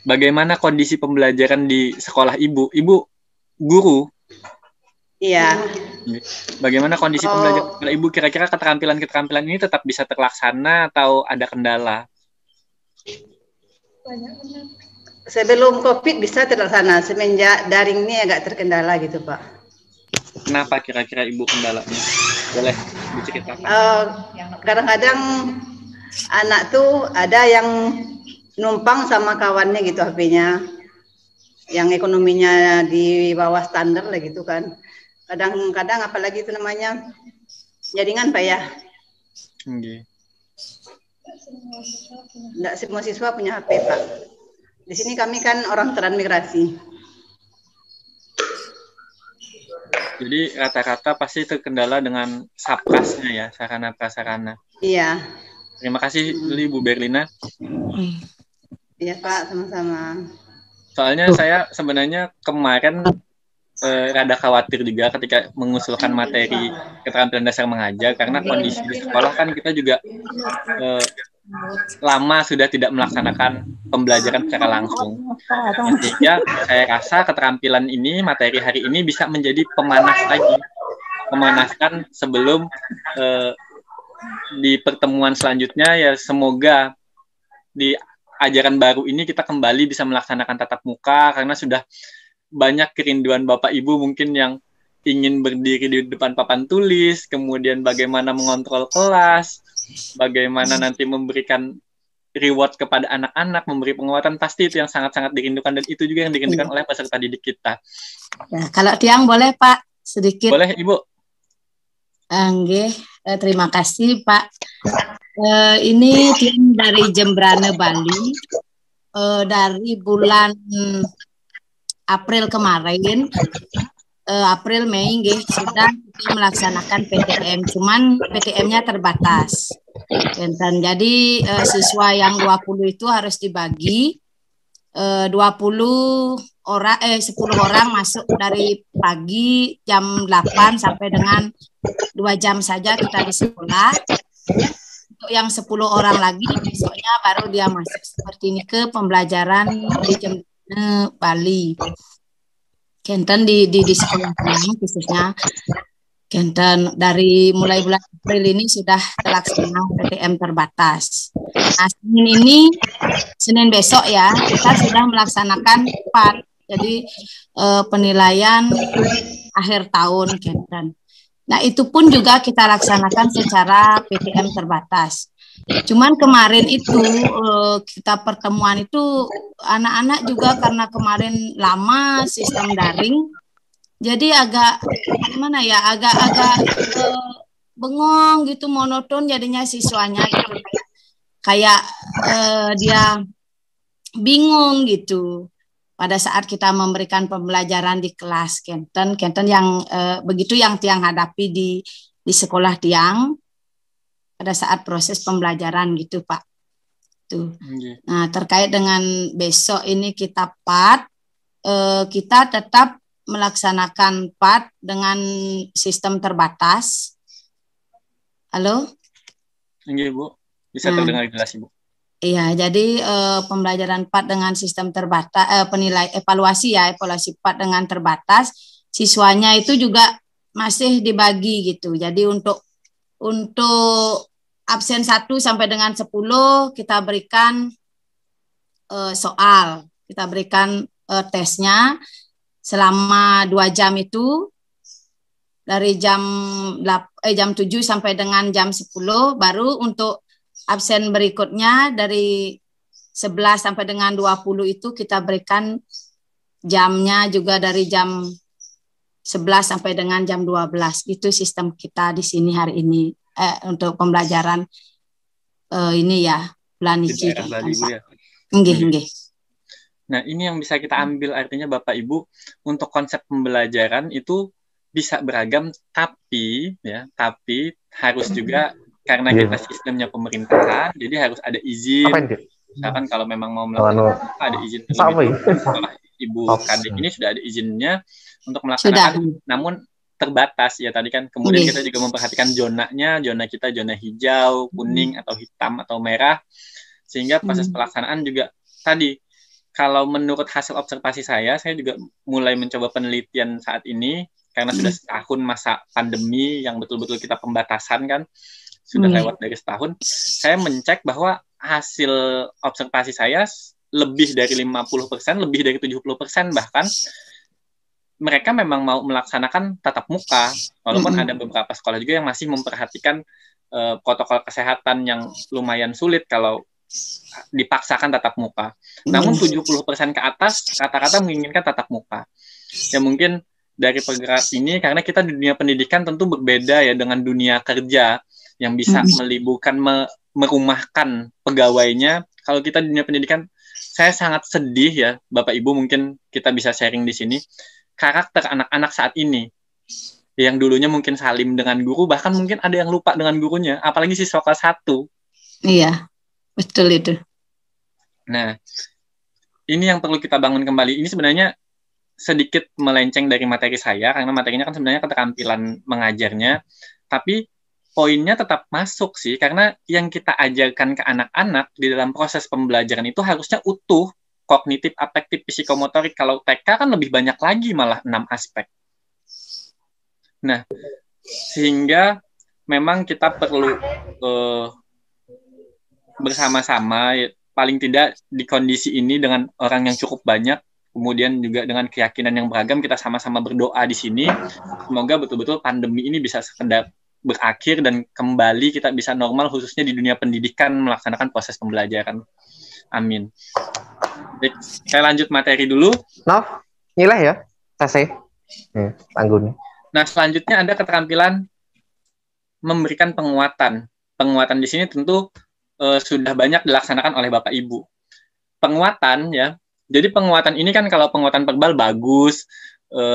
Bagaimana kondisi pembelajaran di sekolah Ibu? Ibu guru. Iya. Bagaimana kondisi pembelajaran sekolah Ibu? Kira-kira keterampilan ini tetap bisa terlaksana atau ada kendala? Sebelum COVID bisa terlaksana, semenjak daring ini agak terkendala gitu, Pak. Kenapa kira-kira Ibu kendalanya? Boleh diceritakan. Kadang-kadang anak tuh ada yang numpang sama kawannya gitu HP-nya, yang ekonominya di bawah standar lah gitu kan. Kadang-kadang apalagi itu namanya jaringan Pak ya. Enggak semua siswa punya HP Pak. Di sini kami kan orang transmigrasi. Jadi rata-rata pasti terkendala dengan sapkasnya ya, sarana prasarana. Iya. Terima kasih Ibu Berlina. Iya Pak, sama-sama. Soalnya saya sebenarnya kemarin rada khawatir juga ketika mengusulkan materi keterampilan dasar mengajar, karena kondisi di sekolah kan kita juga lama sudah tidak melaksanakan pembelajaran secara langsung. Sehingga saya rasa keterampilan ini, materi hari ini bisa menjadi pemanas lagi, memanaskan sebelum di pertemuan selanjutnya ya, semoga di ajaran baru ini kita kembali bisa melaksanakan tatap muka, karena sudah banyak kerinduan Bapak Ibu mungkin yang ingin berdiri di depan papan tulis, kemudian bagaimana mengontrol kelas, bagaimana nanti memberikan reward kepada anak-anak, memberi penguatan, pasti itu yang sangat-sangat dirindukan, dan itu juga yang dirindukan oleh peserta didik kita. Ya, kalau Tiang boleh Pak sedikit. Boleh Ibu. Terima kasih Pak. Ini tim dari Jembrane Bali, dari bulan April kemarin, April Mei sudah melaksanakan PTM, cuman PTM-nya terbatas. Dan jadi siswa yang 20 itu harus dibagi 10 orang masuk dari pagi jam 8 sampai dengan 2 jam saja kita di sekolah. Untuk yang 10 orang lagi besoknya baru dia masuk seperti ini ke pembelajaran di Jembrane Bali. Kenten di sekolah kami khususnya Kenten dari mulai bulan April ini sudah terlaksana PTM terbatas. Nah, Senin besok ya kita sudah melaksanakan 4. Jadi penilaian akhir tahun Kenten. Nah, itu pun juga kita laksanakan secara PTM terbatas. Cuman kemarin itu kita pertemuan itu anak-anak juga karena kemarin lama sistem daring, jadi agak gimana ya, agak bengong gitu, monoton jadinya siswanya gitu. kayak dia bingung gitu pada saat kita memberikan pembelajaran di kelas Kenten yang begitu yang Tiang hadapi di sekolah Tiang pada saat proses pembelajaran gitu Pak. Tuh. Nah terkait dengan besok ini kita PAT, kita tetap melaksanakan PAT dengan sistem terbatas. Halo? Iya Bu, bisa terdengar jelas Ibu. Iya, jadi pembelajaran PAT dengan sistem terbatas, evaluasi PAT dengan terbatas, siswanya itu juga masih dibagi gitu. Jadi untuk absen 1 sampai dengan 10 kita berikan soal, kita berikan tesnya selama 2 jam itu dari jam 7 sampai dengan jam 10, baru untuk absen berikutnya dari 11 sampai dengan 20 itu kita berikan jamnya juga dari jam 11 sampai dengan jam 12. Itu sistem kita di sini hari ini untuk pembelajaran ini ya, bulan ini. Nggih. Nah, ini yang bisa kita ambil artinya Bapak Ibu, untuk konsep pembelajaran itu bisa beragam, tapi harus juga karena kita sistemnya pemerintahan, jadi harus ada izin. Misalkan kalau memang mau melakukan ada izin terlebih dahulu. Sekolah Ibu Kadek ini sudah ada izinnya untuk melaksanakan, namun terbatas ya tadi kan. Kemudian kita juga memperhatikan zonanya, zona kita zona hijau, kuning atau hitam atau merah, sehingga proses pelaksanaan juga tadi. Kalau menurut hasil observasi saya juga mulai mencoba penelitian saat ini karena sudah setahun masa pandemi yang betul-betul kita pembatasan kan. Sudah lewat dari setahun, saya mencek bahwa hasil observasi saya lebih dari 50%, lebih dari 70% bahkan mereka memang mau melaksanakan tatap muka, walaupun ada beberapa sekolah juga yang masih memperhatikan protokol kesehatan yang lumayan sulit kalau dipaksakan tatap muka. Namun 70% ke atas rata-rata menginginkan tatap muka. Ya mungkin dari pergerak ini karena kita di dunia pendidikan tentu berbeda ya dengan dunia kerja yang bisa meliburkan, merumahkan pegawainya. Kalau kita di dunia pendidikan, saya sangat sedih ya, Bapak Ibu, mungkin kita bisa sharing di sini, karakter anak-anak saat ini, yang dulunya mungkin salim dengan guru, bahkan mungkin ada yang lupa dengan gurunya, apalagi siswa kelas 1. Iya, betul itu. Nah, ini yang perlu kita bangun kembali. Ini sebenarnya sedikit melenceng dari materi saya, karena materinya kan sebenarnya keterampilan mengajarnya, tapi poinnya tetap masuk sih, karena yang kita ajarkan ke anak-anak di dalam proses pembelajaran itu harusnya utuh, kognitif, afektif, psikomotorik. Kalau TK kan lebih banyak lagi, malah 6 aspek. Nah, sehingga memang kita perlu bersama-sama, paling tidak di kondisi ini dengan orang yang cukup banyak, kemudian juga dengan keyakinan yang beragam, kita sama-sama berdoa di sini, semoga betul-betul pandemi ini bisa sekedar berakhir dan kembali kita bisa normal, khususnya di dunia pendidikan melaksanakan proses pembelajaran. Amin. Baik, saya lanjut materi dulu. Nilai ya, saya tanggung. Nah, selanjutnya ada keterampilan memberikan penguatan. Penguatan di sini tentu sudah banyak dilaksanakan oleh Bapak Ibu. Penguatan ya. Jadi penguatan ini kan kalau penguatan verbal bagus,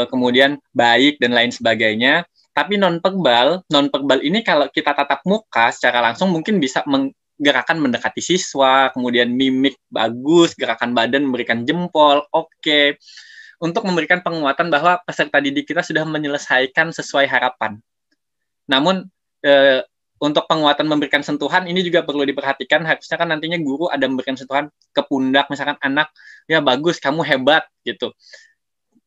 kemudian baik dan lain sebagainya. Tapi non-verbal ini kalau kita tatap muka secara langsung mungkin bisa gerakan mendekati siswa, kemudian mimik bagus, gerakan badan memberikan jempol, oke. Untuk memberikan penguatan bahwa peserta didik kita sudah menyelesaikan sesuai harapan. Namun, untuk penguatan memberikan sentuhan, ini juga perlu diperhatikan, harusnya kan nantinya guru ada memberikan sentuhan ke pundak, misalkan anak, ya bagus, kamu hebat, gitu.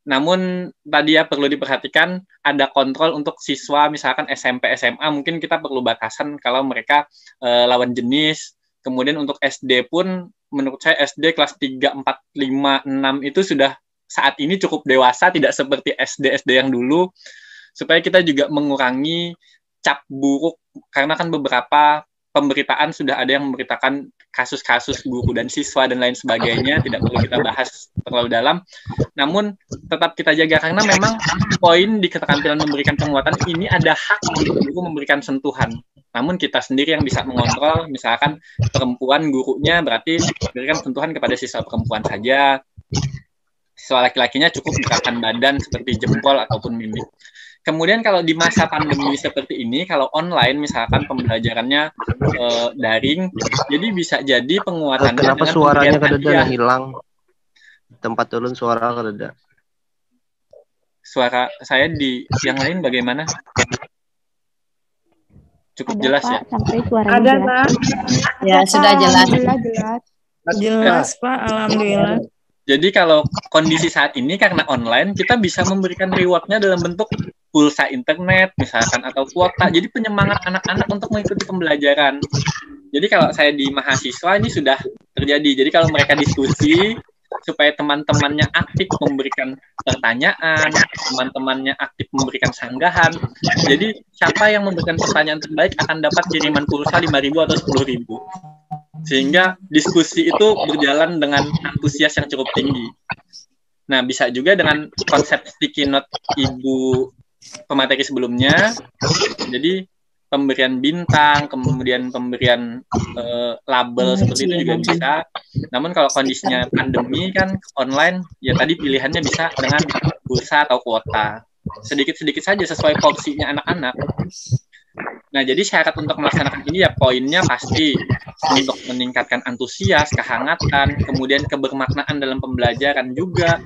Namun tadi ya perlu diperhatikan ada kontrol untuk siswa misalkan SMP, SMA, mungkin kita perlu batasan kalau mereka lawan jenis. Kemudian untuk SD pun menurut saya SD kelas 3, 4, 5, 6 itu sudah saat ini cukup dewasa, tidak seperti SD yang dulu, supaya kita juga mengurangi cap buruk, karena kan beberapa pemberitaan sudah ada yang memberitakan kasus-kasus guru dan siswa dan lain sebagainya, tidak perlu kita bahas terlalu dalam. Namun tetap kita jaga, karena memang poin di keterampilan memberikan penguatan ini ada hak untuk guru memberikan sentuhan. Namun kita sendiri yang bisa mengontrol, misalkan perempuan gurunya berarti berikan sentuhan kepada siswa perempuan saja. Siswa laki-lakinya cukup gerakan badan seperti jempol ataupun mimik. Kemudian kalau di masa pandemi seperti ini, kalau online misalkan pembelajarannya daring, jadi bisa jadi penguatannya. Kenapa suaranya kadang hilang? Tempat turun suara kadang. Suara saya di yang lain bagaimana? Cukup Ada, jelas Pak, ya? sampai suaranya Ada, jelas. Pak. Ya, sudah jelas. Jelas. Jelas, Pak. Alhamdulillah. Jadi kalau kondisi saat ini karena online, kita bisa memberikan rewardnya dalam bentuk pulsa internet misalkan atau kuota. Jadi penyemangat anak-anak untuk mengikuti pembelajaran. Jadi kalau saya di mahasiswa ini sudah terjadi. Jadi kalau mereka diskusi supaya teman-temannya aktif memberikan pertanyaan, teman-temannya aktif memberikan sanggahan. Jadi siapa yang memberikan pertanyaan terbaik akan dapat kiriman pulsa 5.000 atau 10.000. Sehingga diskusi itu berjalan dengan antusias yang cukup tinggi. Nah, bisa juga dengan konsep sticky note Ibu pemateri sebelumnya. Jadi pemberian bintang, kemudian pemberian label seperti itu juga bisa. Namun kalau kondisinya pandemi kan online, ya tadi pilihannya bisa dengan pulsa atau kuota. Sedikit-sedikit saja sesuai porsinya anak-anak. Nah, jadi syarat untuk melaksanakan ini ya poinnya pasti untuk meningkatkan antusias, kehangatan, kemudian kebermaknaan dalam pembelajaran juga.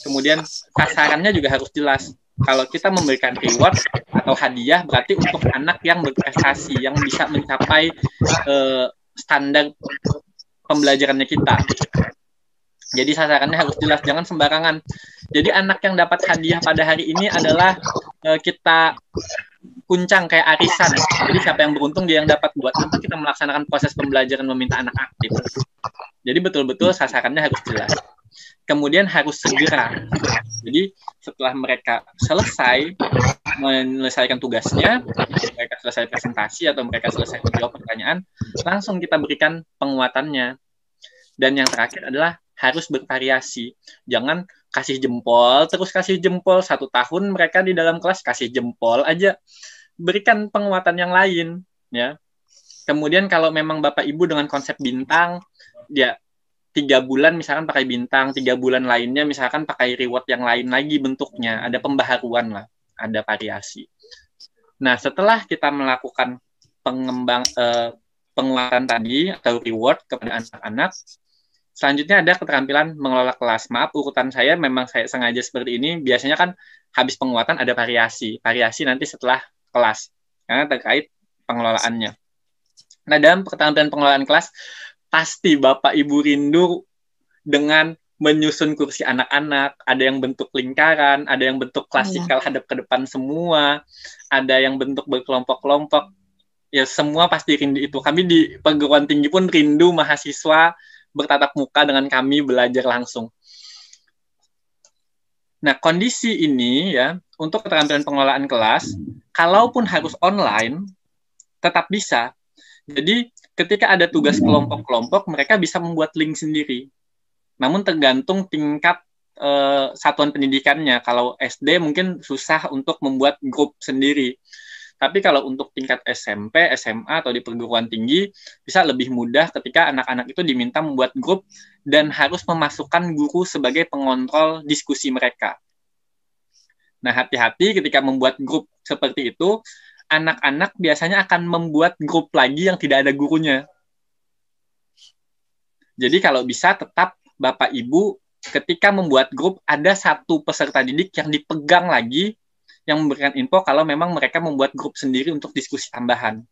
Kemudian sasarannya juga harus jelas. Kalau kita memberikan reward atau hadiah berarti untuk anak yang berprestasi, yang bisa mencapai standar pembelajarannya kita. Jadi sasarannya harus jelas, jangan sembarangan. Jadi anak yang dapat hadiah pada hari ini adalah kita kuncang kayak arisan. Jadi siapa yang beruntung dia yang dapat, buat apa kita melaksanakan proses pembelajaran meminta anak aktif. Jadi betul-betul sasarannya harus jelas. Kemudian harus segera. Jadi setelah mereka selesai menyelesaikan tugasnya, mereka selesai presentasi atau mereka selesai menjawab pertanyaan, langsung kita berikan penguatannya. Dan yang terakhir adalah harus bervariasi. Jangan kasih jempol, terus kasih jempol 1 tahun mereka di dalam kelas kasih jempol aja. Berikan penguatan yang lain, ya. Kemudian kalau memang Bapak Ibu dengan konsep bintang, ya 3 bulan misalkan pakai bintang, 3 bulan lainnya misalkan pakai reward yang lain lagi bentuknya, ada pembaharuan lah, ada variasi. Nah, setelah kita melakukan penguatan tadi atau reward kepada anak-anak, selanjutnya ada keterampilan mengelola kelas. Maaf, urutan saya memang saya sengaja seperti ini. Biasanya kan habis penguatan ada variasi. Variasi nanti setelah kelas, karena terkait pengelolaannya. Nah, dalam keterampilan pengelolaan kelas, pasti Bapak Ibu rindu dengan menyusun kursi anak-anak. Ada yang bentuk lingkaran, ada yang bentuk klasikal hadap ke depan semua, ada yang bentuk berkelompok-kelompok. Ya, semua pasti rindu itu. Kami di perguruan tinggi pun rindu mahasiswa bertatap muka dengan kami belajar langsung. Nah, kondisi ini ya, untuk keterampilan pengelolaan kelas, kalaupun harus online, tetap bisa. Jadi, ketika ada tugas kelompok-kelompok, mereka bisa membuat link sendiri. Namun tergantung tingkat satuan pendidikannya. Kalau SD mungkin susah untuk membuat grup sendiri. Tapi kalau untuk tingkat SMP, SMA, atau di perguruan tinggi, bisa lebih mudah ketika anak-anak itu diminta membuat grup dan harus memasukkan guru sebagai pengontrol diskusi mereka. Nah, hati-hati ketika membuat grup seperti itu, anak-anak biasanya akan membuat grup lagi yang tidak ada gurunya. Jadi kalau bisa tetap Bapak Ibu ketika membuat grup ada satu peserta didik yang dipegang lagi, yang memberikan info kalau memang mereka membuat grup sendiri untuk diskusi tambahan.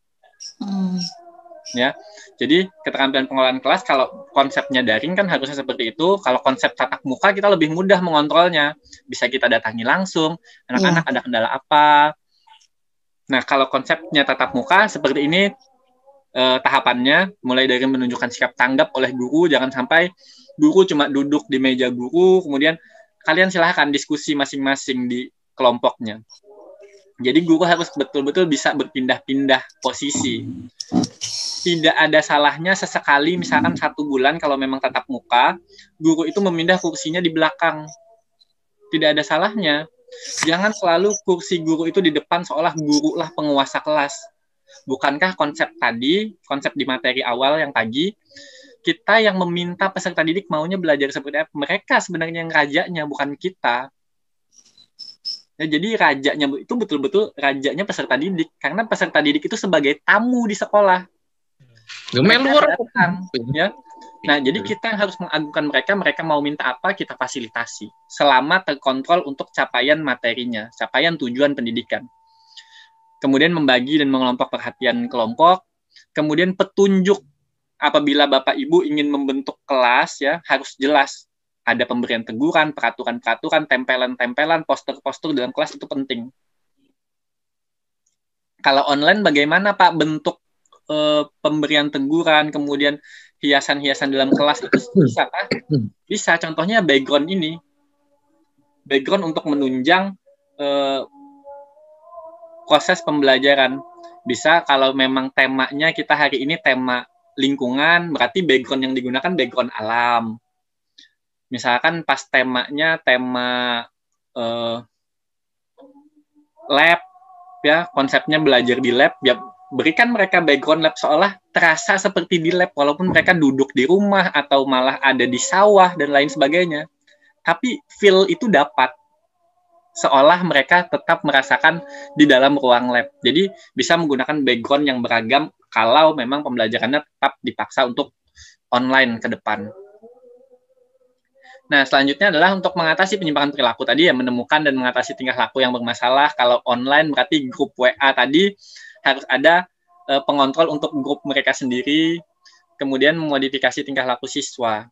Ya, jadi keterampilan pengelolaan kelas kalau konsepnya daring kan harusnya seperti itu. Kalau konsep tatap muka kita lebih mudah mengontrolnya. Bisa kita datangi langsung, anak-anak ada kendala apa. Nah, kalau konsepnya tatap muka seperti ini tahapannya, mulai dari menunjukkan sikap tanggap oleh guru, jangan sampai guru cuma duduk di meja guru, kemudian kalian silahkan diskusi masing-masing di kelompoknya. Jadi guru harus betul-betul bisa berpindah-pindah posisi. Tidak ada salahnya sesekali, misalkan 1 bulan kalau memang tatap muka, guru itu memindah kursinya di belakang. Tidak ada salahnya. Jangan selalu kursi guru itu di depan seolah guru lah penguasa kelas. Bukankah konsep di materi awal yang tadi, kita yang meminta peserta didik maunya belajar seperti apa? Mereka sebenarnya yang rajanya, bukan kita. Ya, jadi rajanya itu betul-betul rajanya peserta didik, karena peserta didik itu sebagai tamu di sekolah. Mereka datang, ya. Nah, jadi kita harus mengagungkan mereka mau minta apa, kita fasilitasi. Selama terkontrol untuk capaian materinya, capaian tujuan pendidikan. Kemudian membagi dan mengelompok perhatian kelompok. Kemudian petunjuk, apabila Bapak Ibu ingin membentuk kelas, ya harus jelas. Ada pemberian teguran, peraturan-peraturan, tempelan-tempelan, poster-poster dalam kelas itu penting. Kalau online bagaimana Pak bentuk pemberian teguran, kemudian hiasan-hiasan dalam kelas itu bisa kah? Bisa, contohnya background ini. Background untuk menunjang proses pembelajaran. Bisa kalau memang temanya kita hari ini tema lingkungan, berarti background yang digunakan background alam. Misalkan pas temanya tema lab, ya konsepnya belajar di lab, ya berikan mereka background lab seolah terasa seperti di lab, walaupun mereka duduk di rumah atau malah ada di sawah dan lain sebagainya. Tapi feel itu dapat, seolah mereka tetap merasakan di dalam ruang lab. Jadi bisa menggunakan background yang beragam kalau memang pembelajarannya tetap dipaksa untuk online ke depan. Nah, selanjutnya adalah untuk mengatasi penyimpangan perilaku tadi, ya menemukan dan mengatasi tingkah laku yang bermasalah. Kalau online berarti grup WA tadi harus ada pengontrol untuk grup mereka sendiri, kemudian memodifikasi tingkah laku siswa.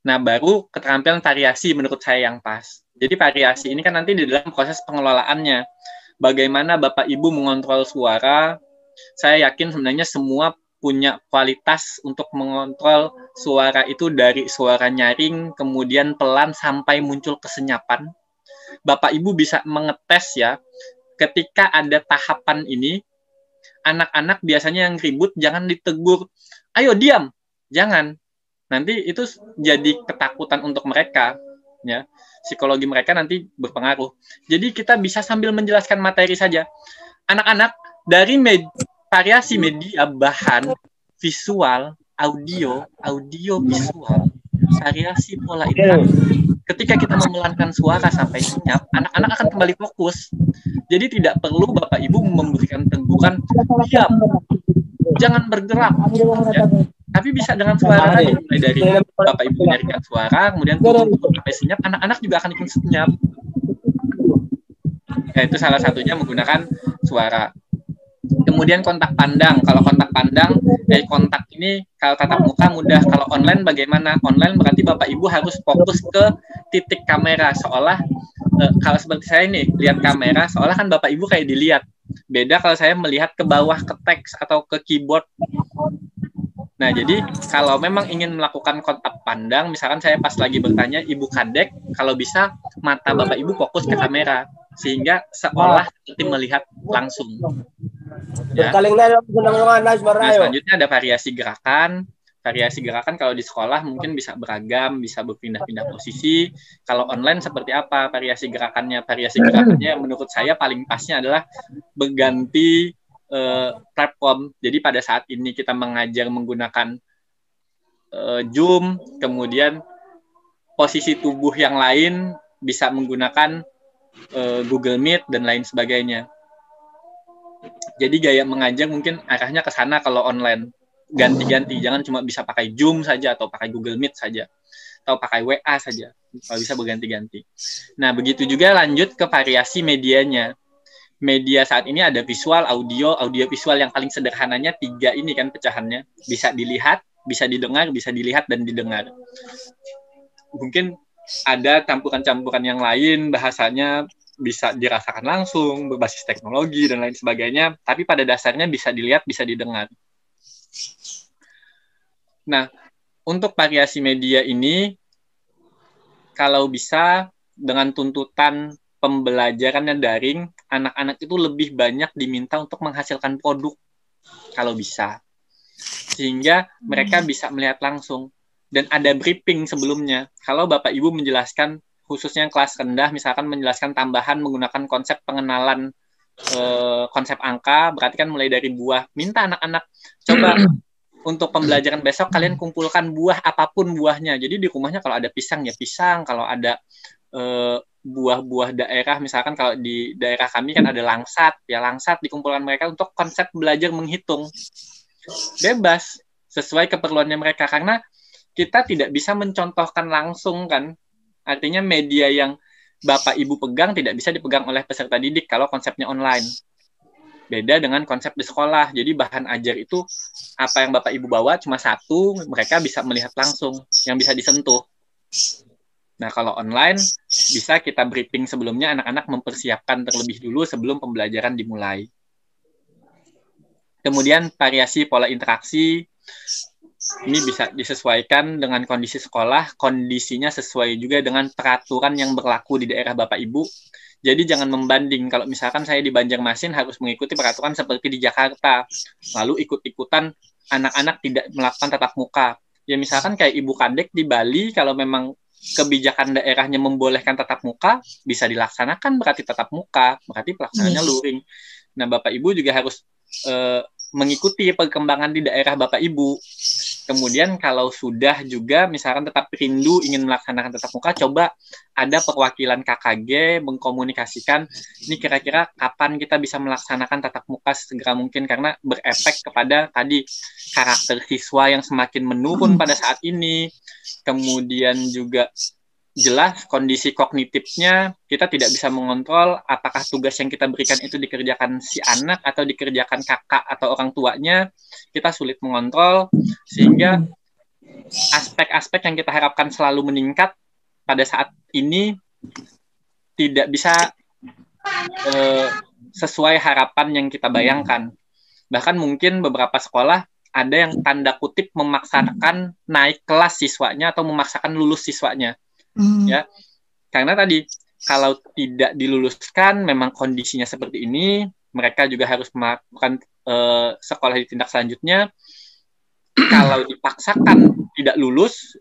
Nah, baru keterampilan variasi menurut saya yang pas. Jadi variasi ini kan nanti di dalam proses pengelolaannya. Bagaimana Bapak Ibu mengontrol suara, saya yakin sebenarnya semua punya kualitas untuk mengontrol suara itu dari suara nyaring, kemudian pelan sampai muncul kesenyapan. Bapak Ibu bisa mengetes ya, ketika ada tahapan ini, anak-anak biasanya yang ribut jangan ditegur, ayo diam, jangan. Nanti itu jadi ketakutan untuk mereka, ya. Psikologi mereka nanti berpengaruh. Jadi kita bisa sambil menjelaskan materi saja. Anak-anak dari variasi media, bahan, visual, audio, visual, variasi pola interaksi. Ketika kita memelankan suara sampai senyap, anak-anak akan kembali fokus. Jadi tidak perlu Bapak Ibu memberikan teguran, diam, jangan bergerak. Ya. Tapi bisa dengan suara tadi, mulai dari Bapak Ibu menyaringkan suara, kemudian turun sampai senyap, anak-anak juga akan ikut senyap. Ya, itu salah satunya menggunakan suara. Kemudian kontak pandang. Kalau kontak pandang, kontak ini kalau tatap muka mudah. Kalau online bagaimana? Online berarti Bapak Ibu harus fokus ke titik kamera. Seolah, kalau seperti saya nih, lihat kamera, seolah kan Bapak Ibu kayak dilihat. Beda kalau saya melihat ke bawah, ke teks, atau ke keyboard. Nah, jadi kalau memang ingin melakukan kontak pandang, misalkan saya pas lagi bertanya, Ibu Kadek, kalau bisa mata Bapak Ibu fokus ke kamera. Sehingga seolah seperti melihat langsung. Ya. Nah, selanjutnya ada variasi gerakan. Variasi gerakan kalau di sekolah mungkin bisa beragam, bisa berpindah-pindah posisi. Kalau online seperti apa variasi gerakannya? Variasi gerakannya menurut saya paling pasnya adalah berganti platform. Jadi pada saat ini kita mengajar menggunakan Zoom, kemudian posisi tubuh yang lain bisa menggunakan Google Meet dan lain sebagainya. Jadi gaya mengajar mungkin arahnya ke sana kalau online. Ganti-ganti, jangan cuma bisa pakai Zoom saja atau pakai Google Meet saja atau pakai WA saja. Kalau bisa berganti-ganti. Nah, begitu juga lanjut ke variasi medianya. Media saat ini ada visual, audio visual yang paling sederhananya 3 ini kan pecahannya. Bisa dilihat, bisa didengar, bisa dilihat dan didengar. Mungkin ada campuran-campuran yang lain, bahasanya bisa dirasakan langsung, berbasis teknologi, dan lain sebagainya. Tapi pada dasarnya bisa dilihat, bisa didengar. Nah, untuk variasi media ini, kalau bisa dengan tuntutan pembelajarannya daring, anak-anak itu lebih banyak diminta untuk menghasilkan produk, kalau bisa. Sehingga mereka bisa melihat langsung. Dan ada briefing sebelumnya. Kalau Bapak Ibu menjelaskan, khususnya kelas rendah, misalkan menjelaskan tambahan menggunakan konsep pengenalan konsep angka, berarti kan mulai dari buah. Minta anak-anak coba untuk pembelajaran besok kalian kumpulkan buah apapun buahnya. Jadi di rumahnya kalau ada pisang ya pisang, kalau ada buah-buah daerah, misalkan kalau di daerah kami kan ada langsat, ya langsat dikumpulkan mereka untuk konsep belajar menghitung. Bebas, sesuai keperluannya mereka, karena kita tidak bisa mencontohkan langsung kan. Artinya media yang Bapak Ibu pegang tidak bisa dipegang oleh peserta didik kalau konsepnya online. Beda dengan konsep di sekolah. Jadi bahan ajar itu apa yang Bapak Ibu bawa cuma satu, mereka bisa melihat langsung, yang bisa disentuh. Nah, kalau online bisa kita briefing sebelumnya, anak-anak mempersiapkan terlebih dulu sebelum pembelajaran dimulai. Kemudian variasi pola interaksi. Ini bisa disesuaikan dengan kondisi sekolah, kondisinya sesuai juga dengan peraturan yang berlaku di daerah Bapak Ibu. Jadi jangan membanding, kalau misalkan saya di Banjarmasin harus mengikuti peraturan seperti di Jakarta, lalu ikut-ikutan anak-anak tidak melakukan tatap muka. Ya misalkan kayak Ibu Kadek di Bali, kalau memang kebijakan daerahnya membolehkan tatap muka, bisa dilaksanakan berarti tatap muka, berarti pelaksanaannya luring. Nah Bapak Ibu juga harus mengikuti perkembangan di daerah Bapak Ibu. Kemudian kalau sudah juga misalkan tetap rindu ingin melaksanakan tatap muka, coba ada perwakilan KKG mengkomunikasikan ini kira-kira kapan kita bisa melaksanakan tatap muka segera mungkin, karena berefek kepada tadi karakter siswa yang semakin menurun pada saat ini. Kemudian juga jelas kondisi kognitifnya kita tidak bisa mengontrol apakah tugas yang kita berikan itu dikerjakan si anak atau dikerjakan kakak atau orang tuanya, kita sulit mengontrol, sehingga aspek-aspek yang kita harapkan selalu meningkat pada saat ini tidak bisa sesuai harapan yang kita bayangkan. Bahkan mungkin beberapa sekolah ada yang tanda kutip memaksakan naik kelas siswanya atau memaksakan lulus siswanya. Ya, karena tadi kalau tidak diluluskan memang kondisinya seperti ini, mereka juga harus melakukan sekolah di tindak selanjutnya. Kalau dipaksakan tidak lulus,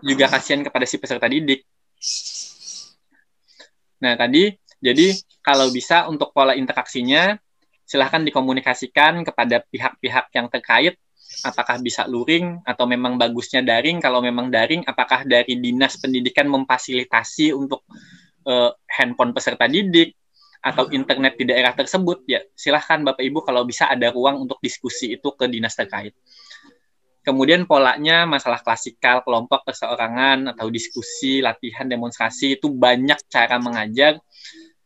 juga kasihan kepada si peserta didik. Nah tadi, jadi kalau bisa untuk pola interaksinya silahkan dikomunikasikan kepada pihak-pihak yang terkait. Apakah bisa luring atau memang bagusnya daring? Kalau memang daring, apakah dari Dinas Pendidikan memfasilitasi untuk handphone peserta didik atau internet di daerah tersebut? Ya, silahkan Bapak Ibu kalau bisa ada ruang untuk diskusi itu ke dinas terkait. Kemudian polanya masalah klasikal, kelompok perseorangan atau diskusi, latihan, demonstrasi, itu banyak cara mengajar.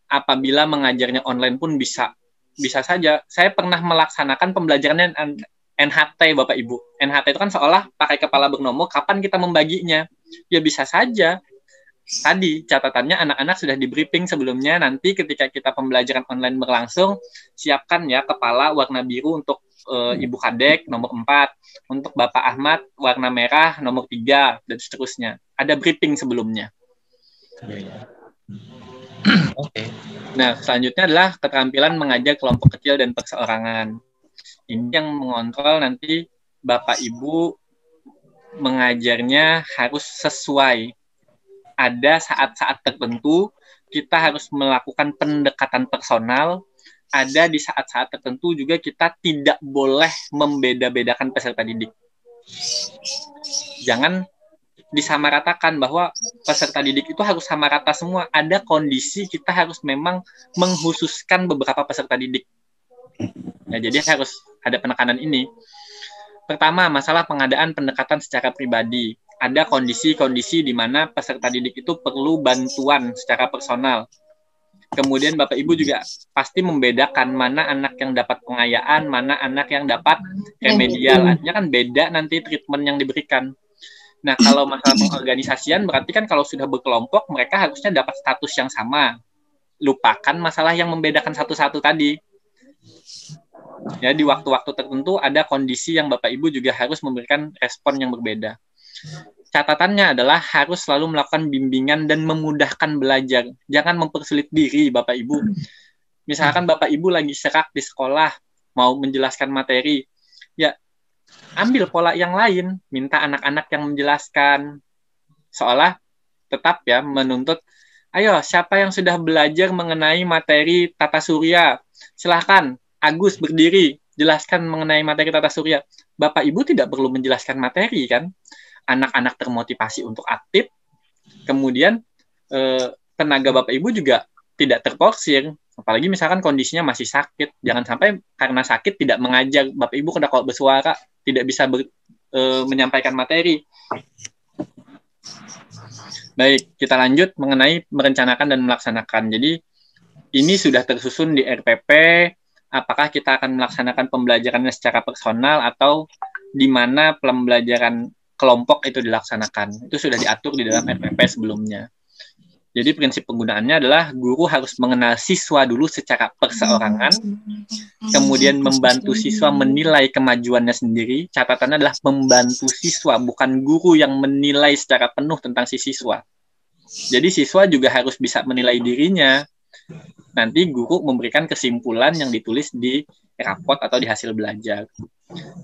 Apabila mengajarnya online pun bisa saja. Saya pernah melaksanakan pembelajarannya NHT Bapak Ibu. NHT itu kan seolah pakai kepala bernomor, kapan kita membaginya? Ya bisa saja. Tadi catatannya anak-anak sudah di briefing sebelumnya, nanti ketika kita pembelajaran online berlangsung, siapkan ya kepala warna biru untuk Ibu Kadek nomor 4, untuk Bapak Ahmad warna merah nomor 3, dan seterusnya. Ada briefing sebelumnya. Oke. Nah, selanjutnya adalah keterampilan mengajar kelompok kecil dan perseorangan. Ini yang mengontrol nanti Bapak Ibu mengajarnya harus sesuai. Ada saat-saat tertentu kita harus melakukan pendekatan personal. Ada di saat-saat tertentu juga kita tidak boleh membeda-bedakan peserta didik. Jangan disamaratakan bahwa peserta didik itu harus sama rata semua. Ada kondisi kita harus memang menghususkan beberapa peserta didik. Nah, jadi harus ada penekanan ini. Pertama, masalah pengadaan pendekatan secara pribadi. Ada kondisi-kondisi di mana peserta didik itu perlu bantuan secara personal. Kemudian Bapak Ibu juga pasti membedakan mana anak yang dapat pengayaan, mana anak yang dapat remedial. Artinya kan beda nanti treatment yang diberikan. Nah, kalau masalah pengorganisasian berarti kan kalau sudah berkelompok mereka harusnya dapat status yang sama. Lupakan masalah yang membedakan satu-satu tadi. Ya, di waktu-waktu tertentu ada kondisi yang Bapak Ibu juga harus memberikan respon yang berbeda. Catatannya adalah harus selalu melakukan bimbingan dan memudahkan belajar. Jangan mempersulit diri Bapak Ibu. Misalkan Bapak Ibu lagi serak di sekolah, mau menjelaskan materi, ya ambil pola yang lain, minta anak-anak yang menjelaskan. Seolah tetap ya menuntut Ayo, siapa yang sudah belajar mengenai materi tata surya? Silahkan, Agus berdiri, jelaskan mengenai materi tata surya. Bapak Ibu tidak perlu menjelaskan materi kan? Anak-anak termotivasi untuk aktif, kemudian tenaga Bapak Ibu juga tidak terporsir, apalagi misalkan kondisinya masih sakit. Jangan sampai karena sakit tidak mengajar, Bapak Ibu kalau bersuara tidak bisa menyampaikan materi. Baik, kita lanjut mengenai merencanakan dan melaksanakan. Jadi ini sudah tersusun di RPP, apakah kita akan melaksanakan pembelajarannya secara personal atau di mana pembelajaran kelompok itu dilaksanakan. Itu sudah diatur di dalam RPP sebelumnya. Jadi prinsip penggunaannya adalah guru harus mengenal siswa dulu secara perseorangan, kemudian membantu siswa menilai kemajuannya sendiri. Catatannya adalah membantu siswa, bukan guru yang menilai secara penuh tentang si siswa. Jadi siswa juga harus bisa menilai dirinya. Nanti guru memberikan kesimpulan yang ditulis di rapot atau di hasil belajar.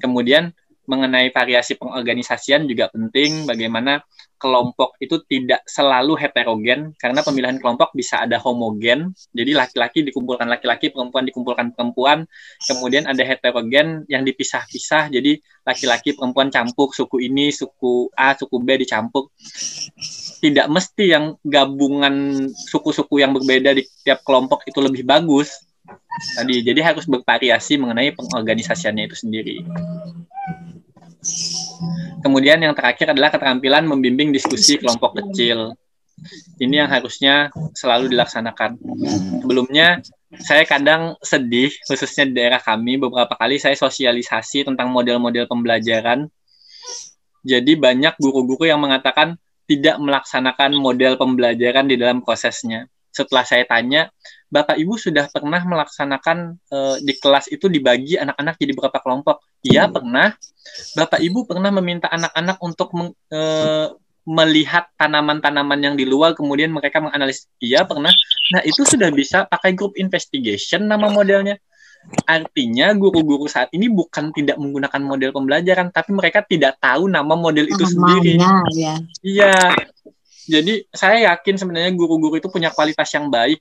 Kemudian mengenai variasi pengorganisasian juga penting, bagaimana kelompok itu tidak selalu heterogen, karena pemilihan kelompok bisa ada homogen, jadi laki-laki dikumpulkan laki-laki, perempuan dikumpulkan perempuan, kemudian ada heterogen yang dipisah-pisah, jadi laki-laki perempuan campur, suku ini, suku A, suku B dicampur. Tidak mesti yang gabungan suku-suku yang berbeda di tiap kelompok itu lebih bagus. Jadi harus bervariasi mengenai pengorganisasiannya itu sendiri. Kemudian yang terakhir adalah keterampilan membimbing diskusi kelompok kecil. Ini yang harusnya selalu dilaksanakan. Sebelumnya, saya kadang sedih, khususnya di daerah kami, beberapa kali saya sosialisasi tentang model-model pembelajaran. Jadi banyak guru-guru yang mengatakan tidak melaksanakan model pembelajaran di dalam prosesnya. Setelah saya tanya, Bapak Ibu sudah pernah melaksanakan di kelas itu dibagi anak-anak jadi berapa kelompok? Iya, pernah. Bapak Ibu pernah meminta anak-anak untuk melihat tanaman-tanaman yang di luar, kemudian mereka menganalisis? Iya, pernah. Nah, itu sudah bisa pakai group investigation nama modelnya. Artinya guru-guru saat ini bukan tidak menggunakan model pembelajaran, tapi mereka tidak tahu nama model itu sendiri. Ya. Iya. Jadi saya yakin sebenarnya guru-guru itu punya kualitas yang baik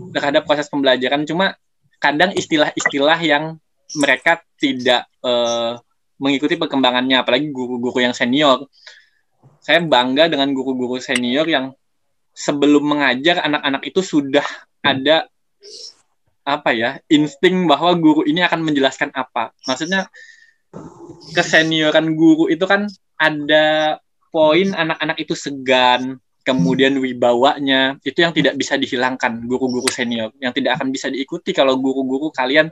terhadap proses pembelajaran, cuma kadang istilah-istilah yang mereka tidak mengikuti perkembangannya, apalagi guru-guru yang senior. Saya bangga dengan guru-guru senior yang sebelum mengajar anak-anak itu sudah ada insting bahwa guru ini akan menjelaskan apa. Maksudnya kesenioran guru itu kan ada poin anak-anak itu segan, kemudian wibawanya, itu yang tidak bisa dihilangkan guru-guru senior, yang tidak akan bisa diikuti kalau guru-guru kalian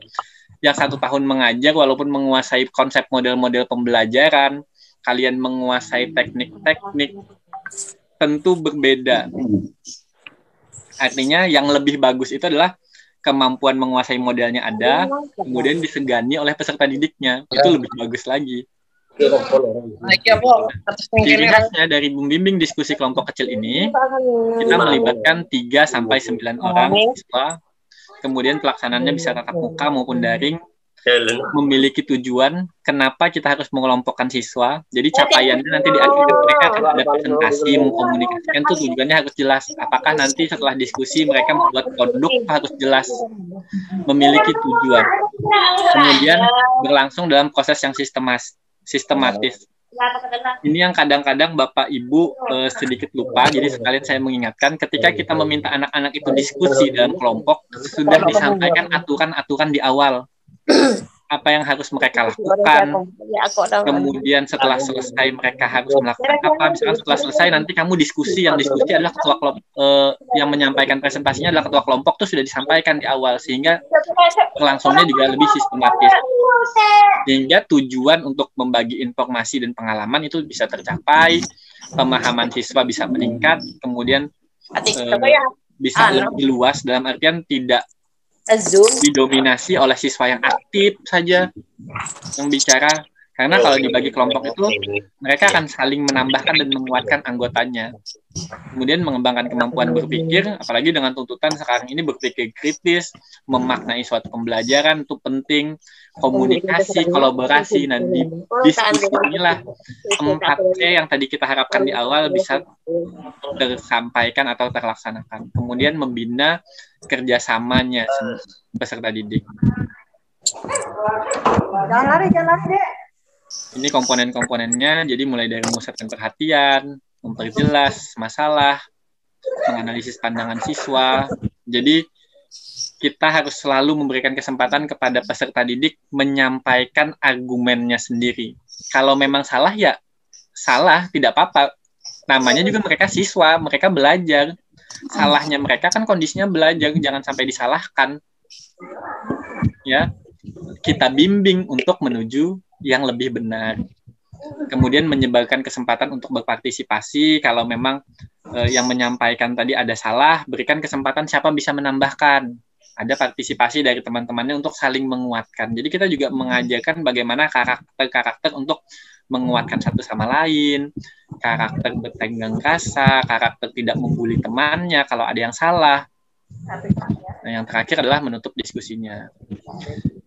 yang 1 tahun mengajar, walaupun menguasai konsep model-model pembelajaran, kalian menguasai teknik-teknik, tentu berbeda. Artinya yang lebih bagus itu adalah kemampuan menguasai modelnya ada, kemudian disegani oleh peserta didiknya, itu lebih bagus lagi. Ciri khasnya dari membimbing diskusi kelompok kecil ini, kita melibatkan 3-9 orang siswa, kemudian pelaksanaannya bisa tatap muka maupun daring, memiliki tujuan kenapa kita harus mengelompokkan siswa. Jadi capaiannya nanti di akhir mereka akan ada presentasi, mengkomunikasikan tuh tujuannya harus jelas. Apakah nanti setelah diskusi mereka membuat produk harus jelas, memiliki tujuan. Kemudian berlangsung dalam proses yang sistematis. Ini yang kadang-kadang Bapak Ibu sedikit lupa, jadi sekalian saya mengingatkan, ketika kita meminta anak-anak itu diskusi dalam kelompok, sudah disampaikan aturan-aturan di awal. Apa yang harus mereka lakukan, kemudian setelah selesai mereka harus melakukan apa. Misalkan setelah selesai nanti kamu diskusi, yang diskusi adalah ketua kelompok, yang menyampaikan presentasinya adalah ketua kelompok, itu sudah disampaikan di awal, sehingga langsungnya juga lebih sistematis, sehingga tujuan untuk membagi informasi dan pengalaman itu bisa tercapai, pemahaman siswa bisa meningkat, kemudian bisa lebih luas, dalam artian tidak didominasi oleh siswa yang aktif saja yang bicara, karena kalau dibagi kelompok itu mereka akan saling menambahkan dan menguatkan anggotanya. Kemudian mengembangkan kemampuan berpikir, apalagi dengan tuntutan sekarang ini berpikir kritis, memaknai suatu pembelajaran itu penting, komunikasi, kolaborasi. Nah, di diskusi inilah 4C yang tadi kita harapkan di awal bisa tersampaikan atau terlaksanakan. Kemudian membina kerjasamanya peserta didik. Jangan lari deh. Ini komponen-komponennya, jadi mulai dari memusatkan perhatian, memperjelas masalah, menganalisis pandangan siswa. Jadi kita harus selalu memberikan kesempatan kepada peserta didik menyampaikan argumennya sendiri. Kalau memang salah ya salah, tidak apa-apa. Namanya juga mereka siswa, mereka belajar. Salahnya mereka kan kondisinya belajar, jangan sampai disalahkan. Ya, kita bimbing untuk menuju yang lebih benar. Kemudian menyebarkan kesempatan untuk berpartisipasi. Kalau memang yang menyampaikan tadi ada salah, berikan kesempatan siapa bisa menambahkan. Ada partisipasi dari teman-temannya untuk saling menguatkan. Jadi kita juga mengajarkan bagaimana karakter-karakter untuk menguatkan satu sama lain, karakter bertenggang rasa, karakter tidak membuli temannya kalau ada yang salah. Nah, yang terakhir adalah menutup diskusinya.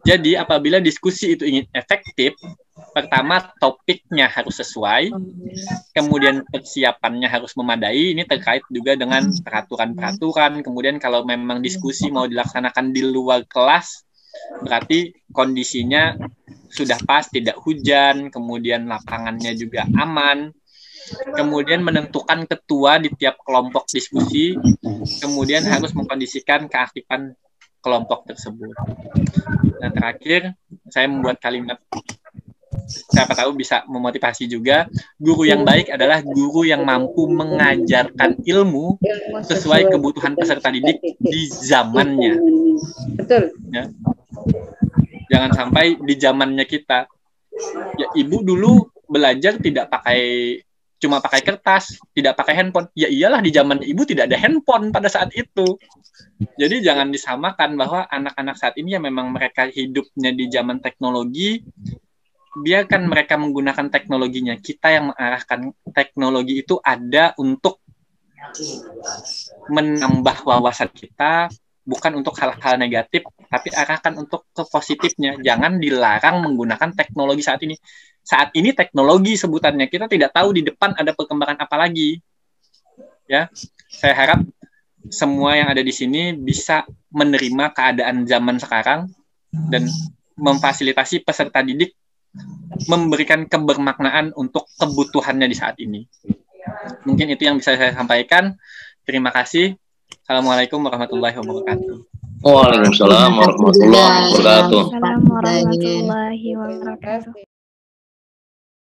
Jadi apabila diskusi itu ingin efektif, pertama topiknya harus sesuai, kemudian persiapannya harus memadai. Ini terkait juga dengan peraturan-peraturan. Kemudian kalau memang diskusi mau dilaksanakan di luar kelas, berarti kondisinya sudah pas, tidak hujan, kemudian lapangannya juga aman. Kemudian menentukan ketua di tiap kelompok diskusi, kemudian harus mengkondisikan keaktifan kelompok tersebut. Dan terakhir, saya membuat kalimat, siapa tahu bisa memotivasi juga. Guru yang baik adalah guru yang mampu mengajarkan ilmu sesuai kebutuhan peserta didik di zamannya. Betul. Ya. Jangan sampai di zamannya kita. Ya, ibu dulu belajar cuma pakai kertas, tidak pakai handphone. Ya iyalah, di zaman ibu tidak ada handphone pada saat itu. Jadi jangan disamakan bahwa anak-anak saat ini ya memang mereka hidupnya di zaman teknologi, biarkan mereka menggunakan teknologinya. Kita yang mengarahkan teknologi itu ada untuk menambah wawasan kita, bukan untuk hal-hal negatif, tapi arahkan untuk ke positifnya. Jangan dilarang menggunakan teknologi saat ini. Saat ini teknologi sebutannya, kita tidak tahu di depan ada perkembangan apa lagi. Ya, saya harap semua yang ada di sini bisa menerima keadaan zaman sekarang dan memfasilitasi peserta didik memberikan kebermaknaan untuk kebutuhannya di saat ini. Mungkin itu yang bisa saya sampaikan. Terima kasih. Assalamualaikum warahmatullahi wabarakatuh. Waalaikumsalam warahmatullahi wabarakatuh. Assalamualaikum warahmatullahi wabarakatuh.